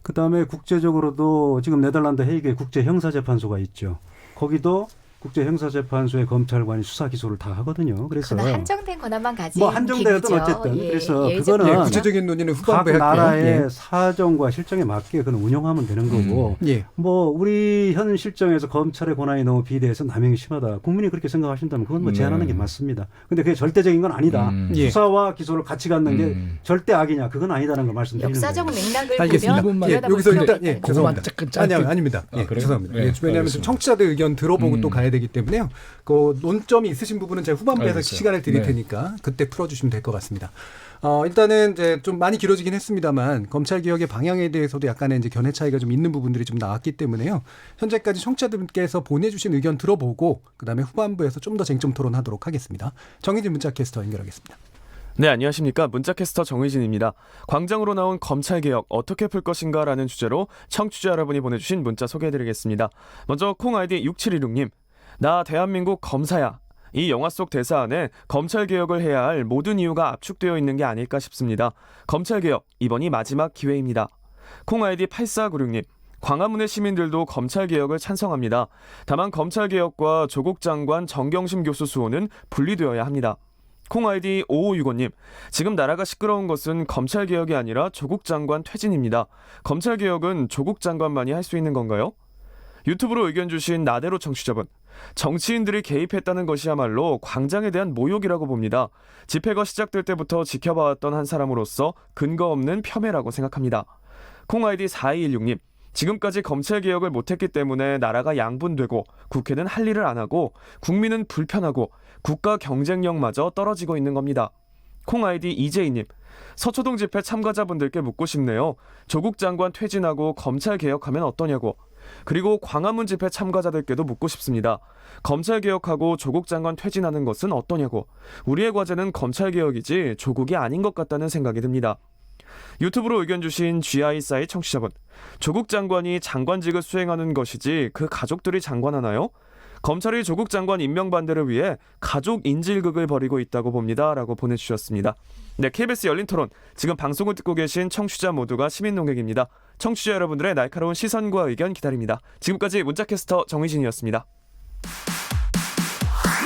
그다음에 국제적으로도 지금 네덜란드 헤이그에 국제 형사재판소가 있죠. 거기도 국제형사재판소의 검찰관이 수사 기소를 다 하거든요. 그래서 그러나 한정된 권한만 가진 뭐 한정되었든 기구죠. 어쨌든 예, 그래서 예, 그거는 예, 구체적인 논의는 각 후반부에 할게요. 나라의 예. 사정과 실정에 맞게 그건 운영하면 되는 거고 예. 뭐 우리 현 실정에서 검찰의 권한이 너무 비대해서 남용이 심하다. 국민이 그렇게 생각하신다면 그건 뭐 제한하는 게 맞습니다. 근데 그게 절대적인 건 아니다. 예. 수사와 기소를 같이 갖는 게 절대 악이냐. 그건 아니다는 걸 말씀드리는 역사적 거예요. 맥락을 알겠습니다. 보면 예, 여기서 일단 예, 죄송합니다. 짧게. 아닙니다. 예, 그래요? 죄송합니다. 네, 예, 왜냐하면 알겠습니다. 청취자들 의견 들어보고 또 가야 되기 때문에요. 그 논점이 있으신 부분은 제가 후반부에서 알겠어요. 시간을 드릴 네. 테니까 그때 풀어주시면 될 것 같습니다. 일단은 이제 좀 많이 길어지긴 했습니다만 검찰 개혁의 방향에 대해서도 약간의 이제 견해 차이가 좀 있는 부분들이 좀 나왔기 때문에요. 현재까지 청취자들께서 보내주신 의견 들어보고 그다음에 후반부에서 좀 더 쟁점 토론하도록 하겠습니다. 정희진 문자캐스터 연결하겠습니다. 네, 안녕하십니까. 문자캐스터 정의진입니다. 광장으로 나온 검찰개혁 어떻게 풀 것인가 라는 주제로 청취자 여러분이 보내주신 문자 소개해드리겠습니다. 먼저 콩 아이디 6716님. 나 대한민국 검사야. 이 영화 속 대사 안에 검찰개혁을 해야 할 모든 이유가 압축되어 있는 게 아닐까 싶습니다. 검찰개혁, 이번이 마지막 기회입니다. 콩 아이디 8496님. 광화문의 시민들도 검찰개혁을 찬성합니다. 다만 검찰개혁과 조국 장관 정경심 교수 수호는 분리되어야 합니다. 콩 아이디 5565님. 지금 나라가 시끄러운 것은 검찰개혁이 아니라 조국 장관 퇴진입니다. 검찰개혁은 조국 장관만이 할 수 있는 건가요? 유튜브로 의견 주신 나대로 청취자분. 정치인들이 개입했다는 것이야말로 광장에 대한 모욕이라고 봅니다. 집회가 시작될 때부터 지켜봐왔던 한 사람으로서 근거 없는 폄훼라고 생각합니다. 콩 아이디 4216님. 지금까지 검찰개혁을 못했기 때문에 나라가 양분되고 국회는 할 일을 안 하고 국민은 불편하고 국가 경쟁력마저 떨어지고 있는 겁니다. 콩 아이디 이재희님. 서초동 집회 참가자분들께 묻고 싶네요. 조국 장관 퇴진하고 검찰개혁하면 어떠냐고. 그리고 광화문 집회 참가자들께도 묻고 싶습니다. 검찰개혁하고 조국 장관 퇴진하는 것은 어떠냐고. 우리의 과제는 검찰개혁이지 조국이 아닌 것 같다는 생각이 듭니다. 유튜브로 의견 주신 GI사이 청취자분. 조국 장관이 장관직을 수행하는 것이지 그 가족들이 장관하나요? 검찰이 조국 장관 임명 반대를 위해 가족 인질극을 벌이고 있다고 봅니다. 라고 보내주셨습니다. 네, KBS 열린 토론. 지금 방송을 듣고 계신 청취자 모두가 시민 농객입니다. 청취자 여러분들의 날카로운 시선과 의견 기다립니다. 지금까지 문자캐스터 정희진이었습니다.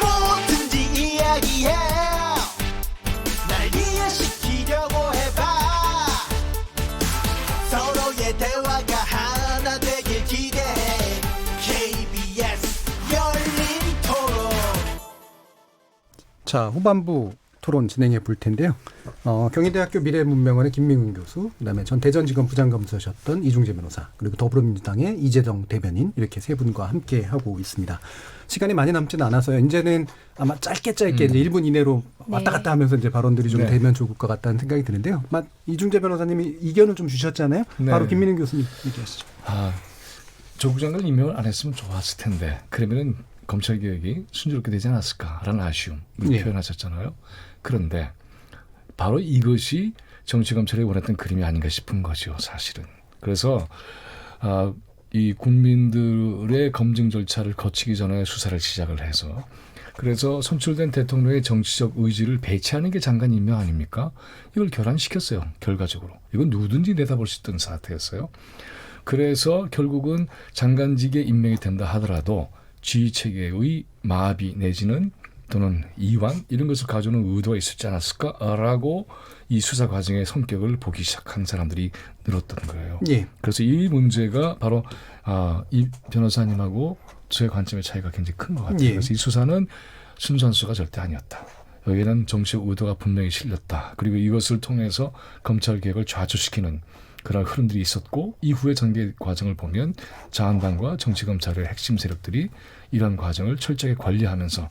뭐든지 이야기해. 날 이해시키려고 해봐. 서로의 대화가 하나 되길 기대해. KBS 열린 토론. 자, 후반부 토론 진행해 볼 텐데요. 경희대학교 미래문명원의 김민훈 교수, 그다음에 전 대전지검 부장검사셨던 이중재 변호사, 그리고 더불어민주당의 이재정 대변인 이렇게 세 분과 함께 하고 있습니다. 시간이 많이 남지는 않아서요. 이제는 아마 짧게 이제 1분 이내로 왔다 갔다 하면서 이제 발언들이 좀 되면 좋을 것 같다는 생각이 드는데요. 이중재 변호사님이 이견을 좀 주셨잖아요. 네. 바로 김민훈 교수님 얘기하시죠. 조국 장관 임명을 안 했으면 좋았을 텐데 그러면은 검찰개혁이 순조롭게 되지 않았을까라는 아쉬움을 표현하셨잖아요. 그런데 바로 이것이 정치검찰이 원했던 그림이 아닌가 싶은 거죠, 사실은. 그래서 이 국민들의 검증 절차를 거치기 전에 수사를 시작을 해서 그래서 선출된 대통령의 정치적 의지를 배치하는 게 장관 임명 아닙니까? 이걸 결함시켰어요, 결과적으로. 이건 누구든지 내다볼 수 있던 사태였어요. 그래서 결국은 장관직에 임명이 된다 하더라도 지휘체계의 마비 내지는 또는 이완 이런 것을 가져오는 의도가 있었지 않았을까라고 이 수사 과정의 성격을 보기 시작한 사람들이 늘었던 거예요. 예. 그래서 이 문제가 바로 이 변호사님하고 저의 관점의 차이가 굉장히 큰 것 같아요. 예. 그래서 이 수사는 순수한 수가 절대 아니었다. 여기에는 정치적 의도가 분명히 실렸다. 그리고 이것을 통해서 검찰개혁을 좌초시키는 그런 흐름들이 있었고 이후의 전개 과정을 보면 자한당과 정치검찰의 핵심 세력들이 이런 과정을 철저하게 관리하면서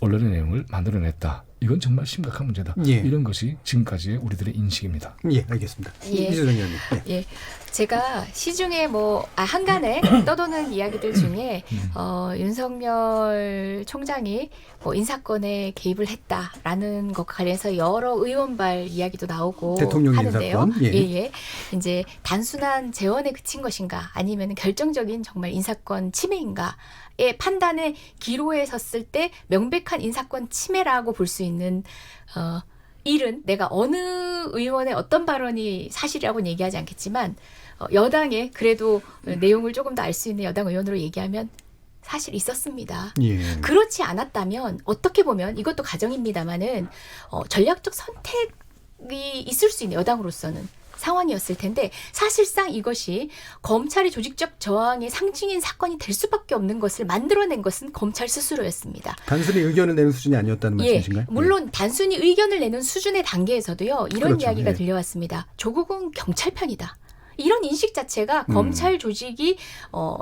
언론의 내용을 만들어냈다. 이건 정말 심각한 문제다. 예. 이런 것이 지금까지의 우리들의 인식입니다. 예, 알겠습니다. 예. 이재정 의원님. 예. 제가 시중에 한간에 떠도는 이야기들 중에 윤석열 총장이 인사권에 개입을 했다라는 것과 관련해서 여러 의원발 이야기도 나오고 대통령 하는데요. 인사권. 예. 이제 단순한 재원에 그친 것인가 아니면 결정적인 정말 인사권 침해인가의 판단의 기로에 섰을 때 명백한 인사권 침해라고 볼 수 있는 일은 내가 어느 의원의 어떤 발언이 사실이라고는 얘기하지 않겠지만 여당의 그래도 내용을 조금 더 알 수 있는 여당 의원으로 얘기하면 사실 있었습니다. 예. 그렇지 않았다면 어떻게 보면 이것도 가정입니다마는 전략적 선택이 있을 수 있는 여당으로서는 상황이었을 텐데 사실상 이것이 검찰의 조직적 저항의 상징인 사건이 될 수밖에 없는 것을 만들어낸 것은 검찰 스스로였습니다. 단순히 의견을 내는 수준이 아니었다는 말씀이신가요? 물론 단순히 의견을 내는 수준의 단계에서도요. 이런 그렇죠. 이야기가 예. 들려왔습니다. 조국은 경찰 편이다. 이런 인식 자체가 검찰 조직이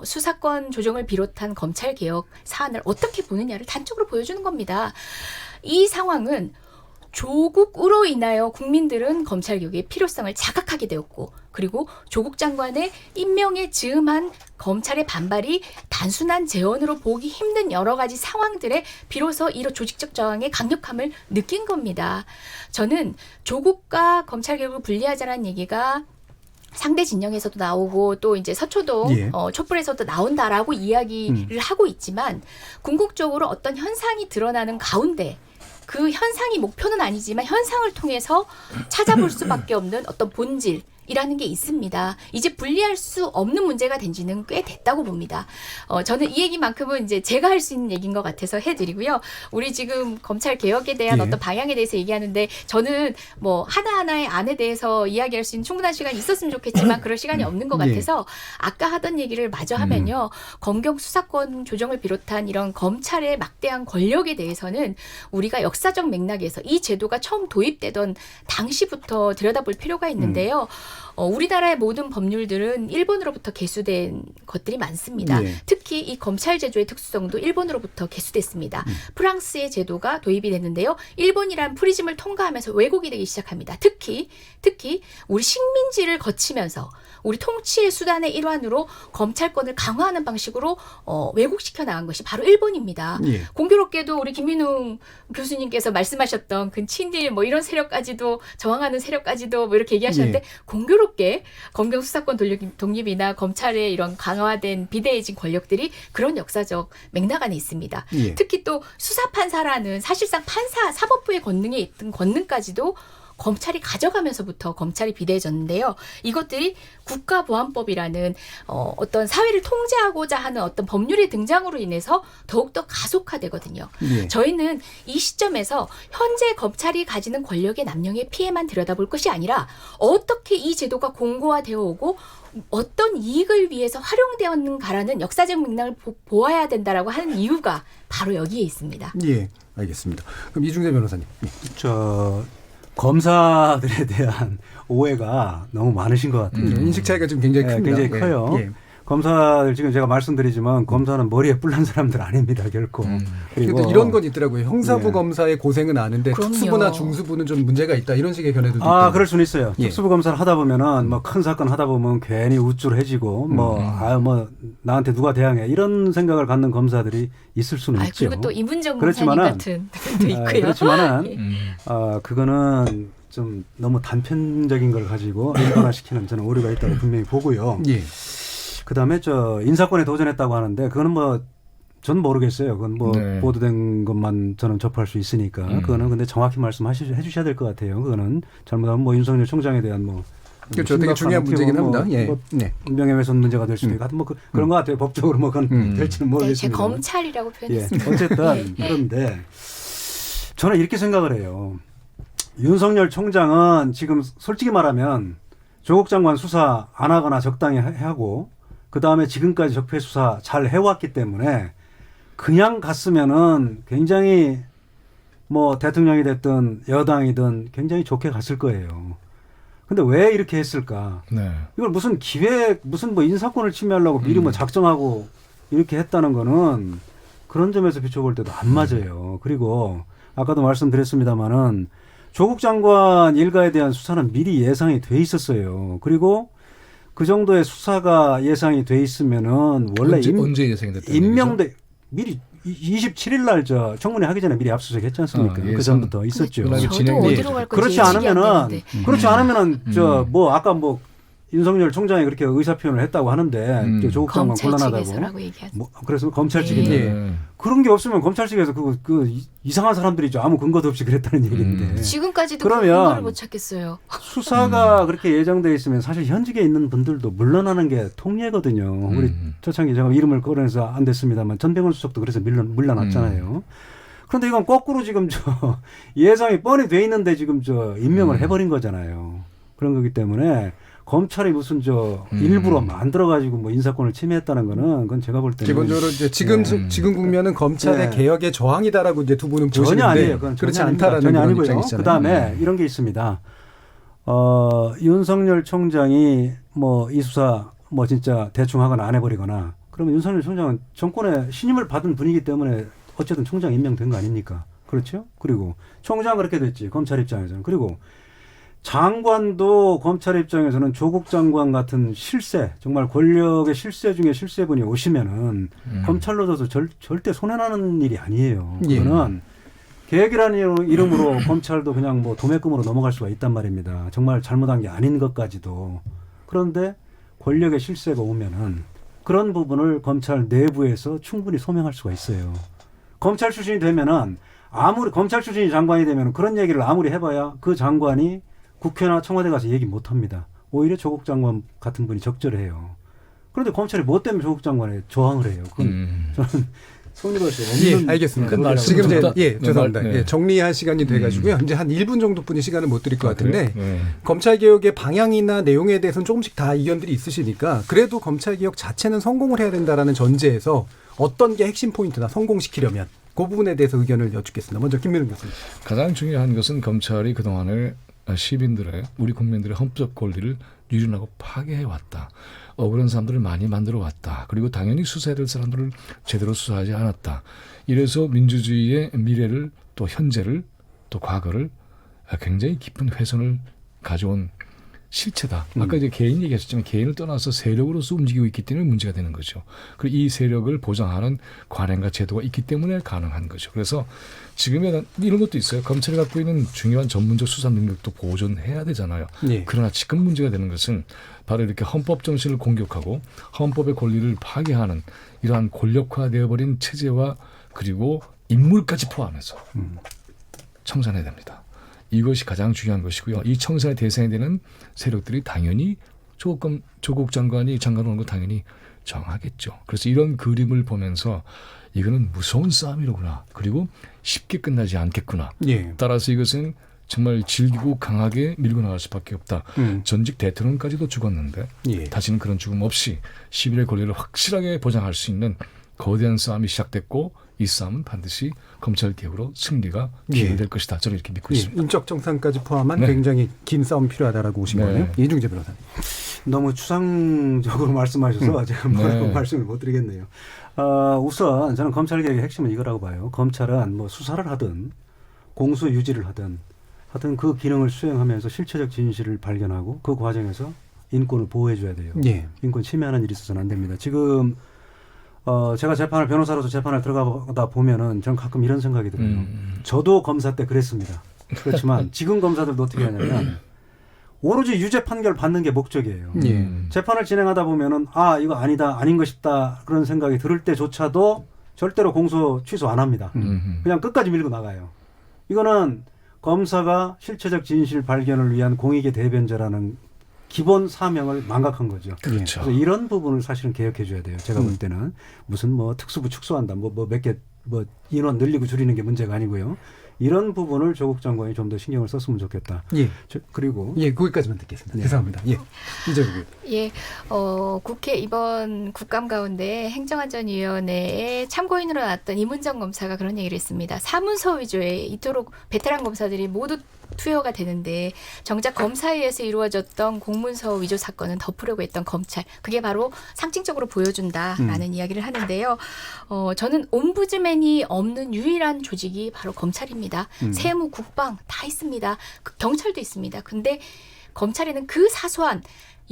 수사권 조정을 비롯한 검찰 개혁 사안을 어떻게 보느냐를 단적으로 보여주는 겁니다. 이 상황은 조국으로 인하여 국민들은 검찰 개혁의 필요성을 자각하게 되었고 그리고 조국 장관의 임명에 즈음한 검찰의 반발이 단순한 재원으로 보기 힘든 여러 가지 상황들에 비로소 이런 조직적 저항의 강력함을 느낀 겁니다. 저는 조국과 검찰 개혁을 분리하자라는 얘기가 상대 진영에서도 나오고 또 이제 서초동 예. 촛불에서도 나온다라고 이야기를 하고 있지만 궁극적으로 어떤 현상이 드러나는 가운데 그 현상이 목표는 아니지만 현상을 통해서 찾아볼 수밖에 없는 어떤 본질이라는 게 있습니다. 이제 분리할 수 없는 문제가 된 지는 꽤 됐다고 봅니다. 저는 이 얘기만큼은 이제 제가 할 수 있는 얘기인 것 같아서 해드리고요. 우리 지금 검찰 개혁에 대한 예. 어떤 방향에 대해서 얘기하는데 저는 뭐 하나하나의 안에 대해서 이야기할 수 있는 충분한 시간이 있었으면 좋겠지만 그럴 시간이 없는 것 예. 같아서 아까 하던 얘기를 마저 하면요. 검경 수사권 조정을 비롯한 이런 검찰의 막대한 권력에 대해서는 우리가 역사적 맥락에서 이 제도가 처음 도입되던 당시부터 들여다볼 필요가 있는데요. 우리나라의 모든 법률들은 일본으로부터 개수된 것들이 많습니다. 예. 특히 이 검찰 제도의 특수성도 일본으로부터 개수됐습니다. 프랑스의 제도가 도입이 됐는데요. 일본이란 프리즘을 통과하면서 왜곡이 되기 시작합니다. 특히 우리 식민지를 거치면서 우리 통치의 수단의 일환으로 검찰권을 강화하는 방식으로 왜곡시켜 나간 것이 바로 일본입니다. 예. 공교롭게도 우리 김민웅 교수님께서 말씀하셨던 그 친일 뭐 이런 세력까지도 저항하는 세력까지도 뭐 이렇게 얘기하셨는데 예. 공교롭게 검경 수사권 독립이나 검찰의 이런 강화된 비대해진 권력들이 그런 역사적 맥락 안에 있습니다. 예. 특히 또 수사판사라는 사실상 판사 사법부의 권능에 있던 권능까지도 검찰이 가져가면서부터 검찰이 비대해졌는데요. 이것들이 국가보안법이라는 어떤 사회를 통제하고자 하는 어떤 법률의 등장으로 인해서 더욱더 가속화되거든요. 예. 저희는 이 시점에서 현재 검찰이 가지는 권력의 남용의 피해만 들여다볼 것이 아니라 어떻게 이 제도가 공고화되어 오고 어떤 이익을 위해서 활용되었는가라는 역사적 맥락을 보아야 된다라고 하는 이유가 바로 여기에 있습니다. 예, 알겠습니다. 그럼 이중재 변호사님. 검사들에 대한 오해가 너무 많으신 것 같아요. 인식 차이가 지금 굉장히 큽니다. 굉장히 커요. 예. 검사들 지금 제가 말씀드리지만 검사는 머리에 뿔난 사람들 아닙니다, 결코. 그리고 그러니까 이런 건 있더라고요. 형사부 예. 검사의 고생은 아는데 그럼요. 특수부나 중수부는 좀 문제가 있다. 이런 식의 견해도 있고. 그럴 수는 있어요. 예. 특수부 검사를 하다 보면은 뭐 큰 사건 하다 보면 괜히 우쭐해지고 뭐 나한테 누가 대항해 이런 생각을 갖는 검사들이 있을 수는 있죠. 그리고 또 이문정 검사님 같은 분도 있고요. 그렇지만은 예. 그거는 좀 너무 단편적인 걸 가지고 일반화시키는 저는 오류가 있다고 분명히 보고요. 예. 그다음에 인사권에 도전했다고 하는데 그거는 뭐 전 모르겠어요. 그건 뭐 네. 보도된 것만 저는 접할 수 있으니까 그거는 근데 정확히 해주셔야 될 것 같아요. 그거는 잘못하면 뭐 윤석열 총장에 대한 뭐 그렇죠. 되게 중요한 문제긴 합니다. 예. 네. 명예훼손 문제가 될 수도 있고 하여튼 뭐 그런 것 같아요. 법적으로 뭐 그건 될지는 네, 모르겠습니다. 제 검찰이라고 표현했습니다. 어쨌든 그런데 저는 이렇게 생각을 해요. 윤석열 총장은 지금 솔직히 말하면 조국 장관 수사 안 하거나 적당히 하고 그다음에 지금까지 적폐 수사 잘 해왔기 때문에 그냥 갔으면은 굉장히 뭐 대통령이 됐든 여당이든 굉장히 좋게 갔을 거예요. 근데 왜 이렇게 했을까? 네. 이걸 무슨 기획, 무슨 뭐 인사권을 침해하려고 미리 뭐 작정하고 이렇게 했다는 거는 그런 점에서 비춰볼 때도 안 맞아요. 그리고 아까도 말씀드렸습니다마는 조국 장관 일가에 대한 수사는 미리 예상이 돼 있었어요. 그리고 그 정도의 수사가 예상이 돼 있으면은 원래 언제 예상이 됐다는 임명돼 미리 27일 날 청문회 하기 전에 미리 압수수색 했지 않습니까? 그 전부터 있었죠. 저도 어디로 갈 건지 그렇지 예측이 안 않으면은 되는데. 그렇지 않으면은 뭐 아까 뭐 윤석열 총장이 그렇게 의사 표현을 했다고 하는데 조국 장관 검찰 곤란하다고. 측에서라고 얘기하죠. 뭐 그래서 검찰 측인데 그런 게 없으면 검찰 측에서 그 이상한 사람들이죠. 아무 근거도 없이 그랬다는 얘기인데. 지금까지도 그러면 근거를 못 찾겠어요. 수사가 그렇게 예정돼 있으면 사실 현직에 있는 분들도 물러나는 게 통례거든요. 우리 초창기 제가 이름을 거론해서 안 됐습니다만 전병헌 수석도 그래서 물러났잖아요. 그런데 이건 거꾸로 지금 예상이 뻔히 돼 있는데 지금 임명을 해버린 거잖아요. 그런 거기 때문에 검찰이 무슨 일부러 만들어가지고 뭐 인사권을 침해했다는 거는 그건 제가 볼 때는 기본적으로 이제 지금 국면은 검찰의 개혁의 저항이다라고 이제 두 분은 전혀 보시는데 아니에요. 그건 그렇지 전혀 않다라는 전혀 그런 아니고요. 입장이시잖아요. 그다음에 이런 게 있습니다. 윤석열 총장이 뭐 이 수사 뭐 진짜 대충 하거나 안 해버리거나 그러면 윤석열 총장은 정권의 신임을 받은 분이기 때문에 어쨌든 총장 임명된 거 아닙니까? 그렇죠? 그리고 총장 그렇게 됐지 검찰 입장에서는. 그리고 장관도 검찰 입장에서는 조국 장관 같은 실세, 정말 권력의 실세 중에 실세분이 오시면은 검찰로서도 절대 손해나는 일이 아니에요. 그거는 계획이라는 이름으로 검찰도 그냥 뭐 도매금으로 넘어갈 수가 있단 말입니다. 정말 잘못한 게 아닌 것까지도. 그런데 권력의 실세가 오면은 그런 부분을 검찰 내부에서 충분히 소명할 수가 있어요. 검찰 출신이 되면은 아무리 검찰 출신이 장관이 되면 그런 얘기를 아무리 해봐야 그 장관이 국회나 청와대 가서 얘기 못 합니다. 오히려 조국 장관 같은 분이 적절해요. 그런데 검찰이 뭐 때문에 조국 장관에 저항을 해요? 그건 저는 성립할 수 없는. 알겠습니다. 지금 이제 죄송합니다. 정리할 시간이 돼가지고요. 이제 한 1분 정도뿐이 시간을 못 드릴 것 같은데 검찰 개혁의 방향이나 내용에 대해서는 조금씩 다 의견들이 있으시니까 그래도 검찰 개혁 자체는 성공을 해야 된다라는 전제에서 어떤 게 핵심 포인트나 성공시키려면 그 부분에 대해서 의견을 여쭙겠습니다. 먼저 김민우 교수님. 가장 중요한 것은 검찰이 그동안에 시민들의 우리 국민들의 헌법 권리를 유린하고 파괴해왔다. 억울한 사람들을 많이 만들어왔다. 그리고 당연히 수사해야 될 사람들을 제대로 수사하지 않았다. 이래서 민주주의의 미래를 또 현재를 또 과거를 굉장히 깊은 훼손을 가져온 실체다. 아까 이제 개인 얘기하셨지만 개인을 떠나서 세력으로서 움직이고 있기 때문에 문제가 되는 거죠. 그리고 이 세력을 보장하는 관행과 제도가 있기 때문에 가능한 거죠. 그래서 지금은 이런 것도 있어요. 검찰이 갖고 있는 중요한 전문적 수사 능력도 보존해야 되잖아요. 그러나 지금 문제가 되는 것은 바로 이렇게 헌법 정신을 공격하고 헌법의 권리를 파괴하는 이러한 권력화되어버린 체제와 그리고 인물까지 포함해서 청산해야 됩니다. 이것이 가장 중요한 것이고요. 이 청산의 대상이 되는 세력들이 당연히 조국 장관이 장관 오는 거 당연히 정하겠죠. 그래서 이런 그림을 보면서 이거는 무서운 싸움이로구나. 그리고 쉽게 끝나지 않겠구나. 따라서 이것은 정말 질기고 강하게 밀고 나갈 수밖에 없다. 전직 대통령까지도 죽었는데 다시는 그런 죽음 없이 시민의 권리를 확실하게 보장할 수 있는 거대한 싸움이 시작됐고 이 싸움은 반드시 검찰 개혁으로 승리가 기회될 것이다. 저는 이렇게 믿고 있습니다. 인적 정상까지 포함한 굉장히 긴 싸움 필요하다라고 보신 거네요. 이중재 변호사님. 너무 추상적으로 말씀하셔서 제가 말씀을 못 드리겠네요. 우선 저는 검찰 개혁의 핵심은 이거라고 봐요. 검찰은 뭐 수사를 하든 공소 유지를 하든 그 기능을 수행하면서 실체적 진실을 발견하고 그 과정에서 인권을 보호해줘야 돼요. 인권 침해하는 일이 있어서는 안 됩니다. 지금 제가 변호사로서 재판을 들어가다 보면은 저는 가끔 이런 생각이 들어요. 저도 검사 때 그랬습니다. 그렇지만 지금 검사들도 어떻게 하냐면 오로지 유죄 판결 받는 게 목적이에요. 재판을 진행하다 보면은 이거 아니다, 아닌 것이다 그런 생각이 들을 때조차도 절대로 공소 취소 안 합니다. 그냥 끝까지 밀고 나가요. 이거는 검사가 실체적 진실 발견을 위한 공익의 대변자라는 기본 사명을 망각한 거죠. 그래서 이런 부분을 사실은 개혁해줘야 돼요. 제가 볼 때는 무슨 뭐 특수부 축소한다, 몇 개 인원 늘리고 줄이는 게 문제가 아니고요. 이런 부분을 조국 장관이 좀 더 신경을 썼으면 좋겠다. 그리고 거기까지만 듣겠습니다. 죄송합니다. 국회 이번 국감 가운데 행정안전위원회에 참고인으로 나왔던 이문정 검사가 그런 얘기를 했습니다. 사문서 위조에 이토록 베테랑 검사들이 모두 투여가 되는데 정작 검사에 의해서 이루어졌던 공문서 위조 사건은 덮으려고 했던 검찰. 그게 바로 상징적으로 보여준다라는 이야기를 하는데요. 저는 옴부즈맨이 없는 유일한 조직이 바로 검찰입니다. 세무, 국방 다 있습니다. 경찰도 있습니다. 근데 검찰에는 그 사소한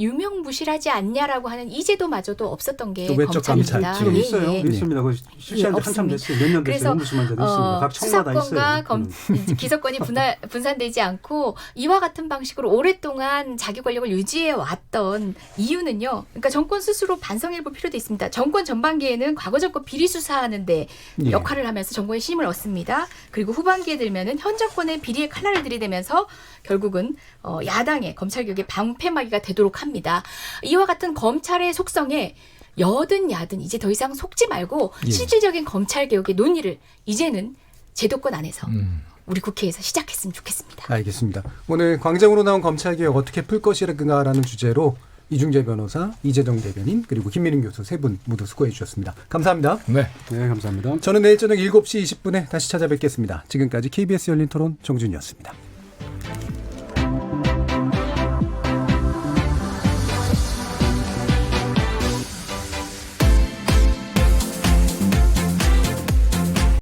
유명무실하지 않냐라고 하는 이 제도마저도 없었던 게 또 외적 검찰입니다. 감찰. 지금 예, 있어요. 예. 있습니다. 그 실시한 지 한참 없습니다. 됐어요. 몇 년 됐어요. 그래서 공무수만제도 있습니다. 각 청마다 수사권과 있어요. 기소권이 분산되지 않고 이와 같은 방식으로 오랫동안 자기 권력을 유지해 왔던 이유는요. 그러니까 정권 스스로 반성해 볼 필요도 있습니다. 정권 전반기에는 과거 정권 비리 수사하는 데 예. 역할을 하면서 정권의 힘을 얻습니다. 그리고 후반기에 들면은 현 정권의 비리의 칼날을 들이대면서 결국은 야당의 검찰개혁의 방패막이가 되도록 합니다. 이와 같은 검찰의 속성에 여든 야든 이제 더 이상 속지 말고 예. 실질적인 검찰개혁의 논의를 이제는 제도권 안에서 우리 국회에서 시작했으면 좋겠습니다. 알겠습니다. 오늘 광장으로 나온 검찰개혁 어떻게 풀 것인가라는 주제로 이중재 변호사, 이재정 대변인 그리고 김민웅 교수 세 분 모두 수고해 주셨습니다. 감사합니다. 네. 네, 감사합니다. 저는 내일 저녁 7시 20분에 다시 찾아뵙겠습니다. 지금까지 KBS 열린 토론 정준이었습니다.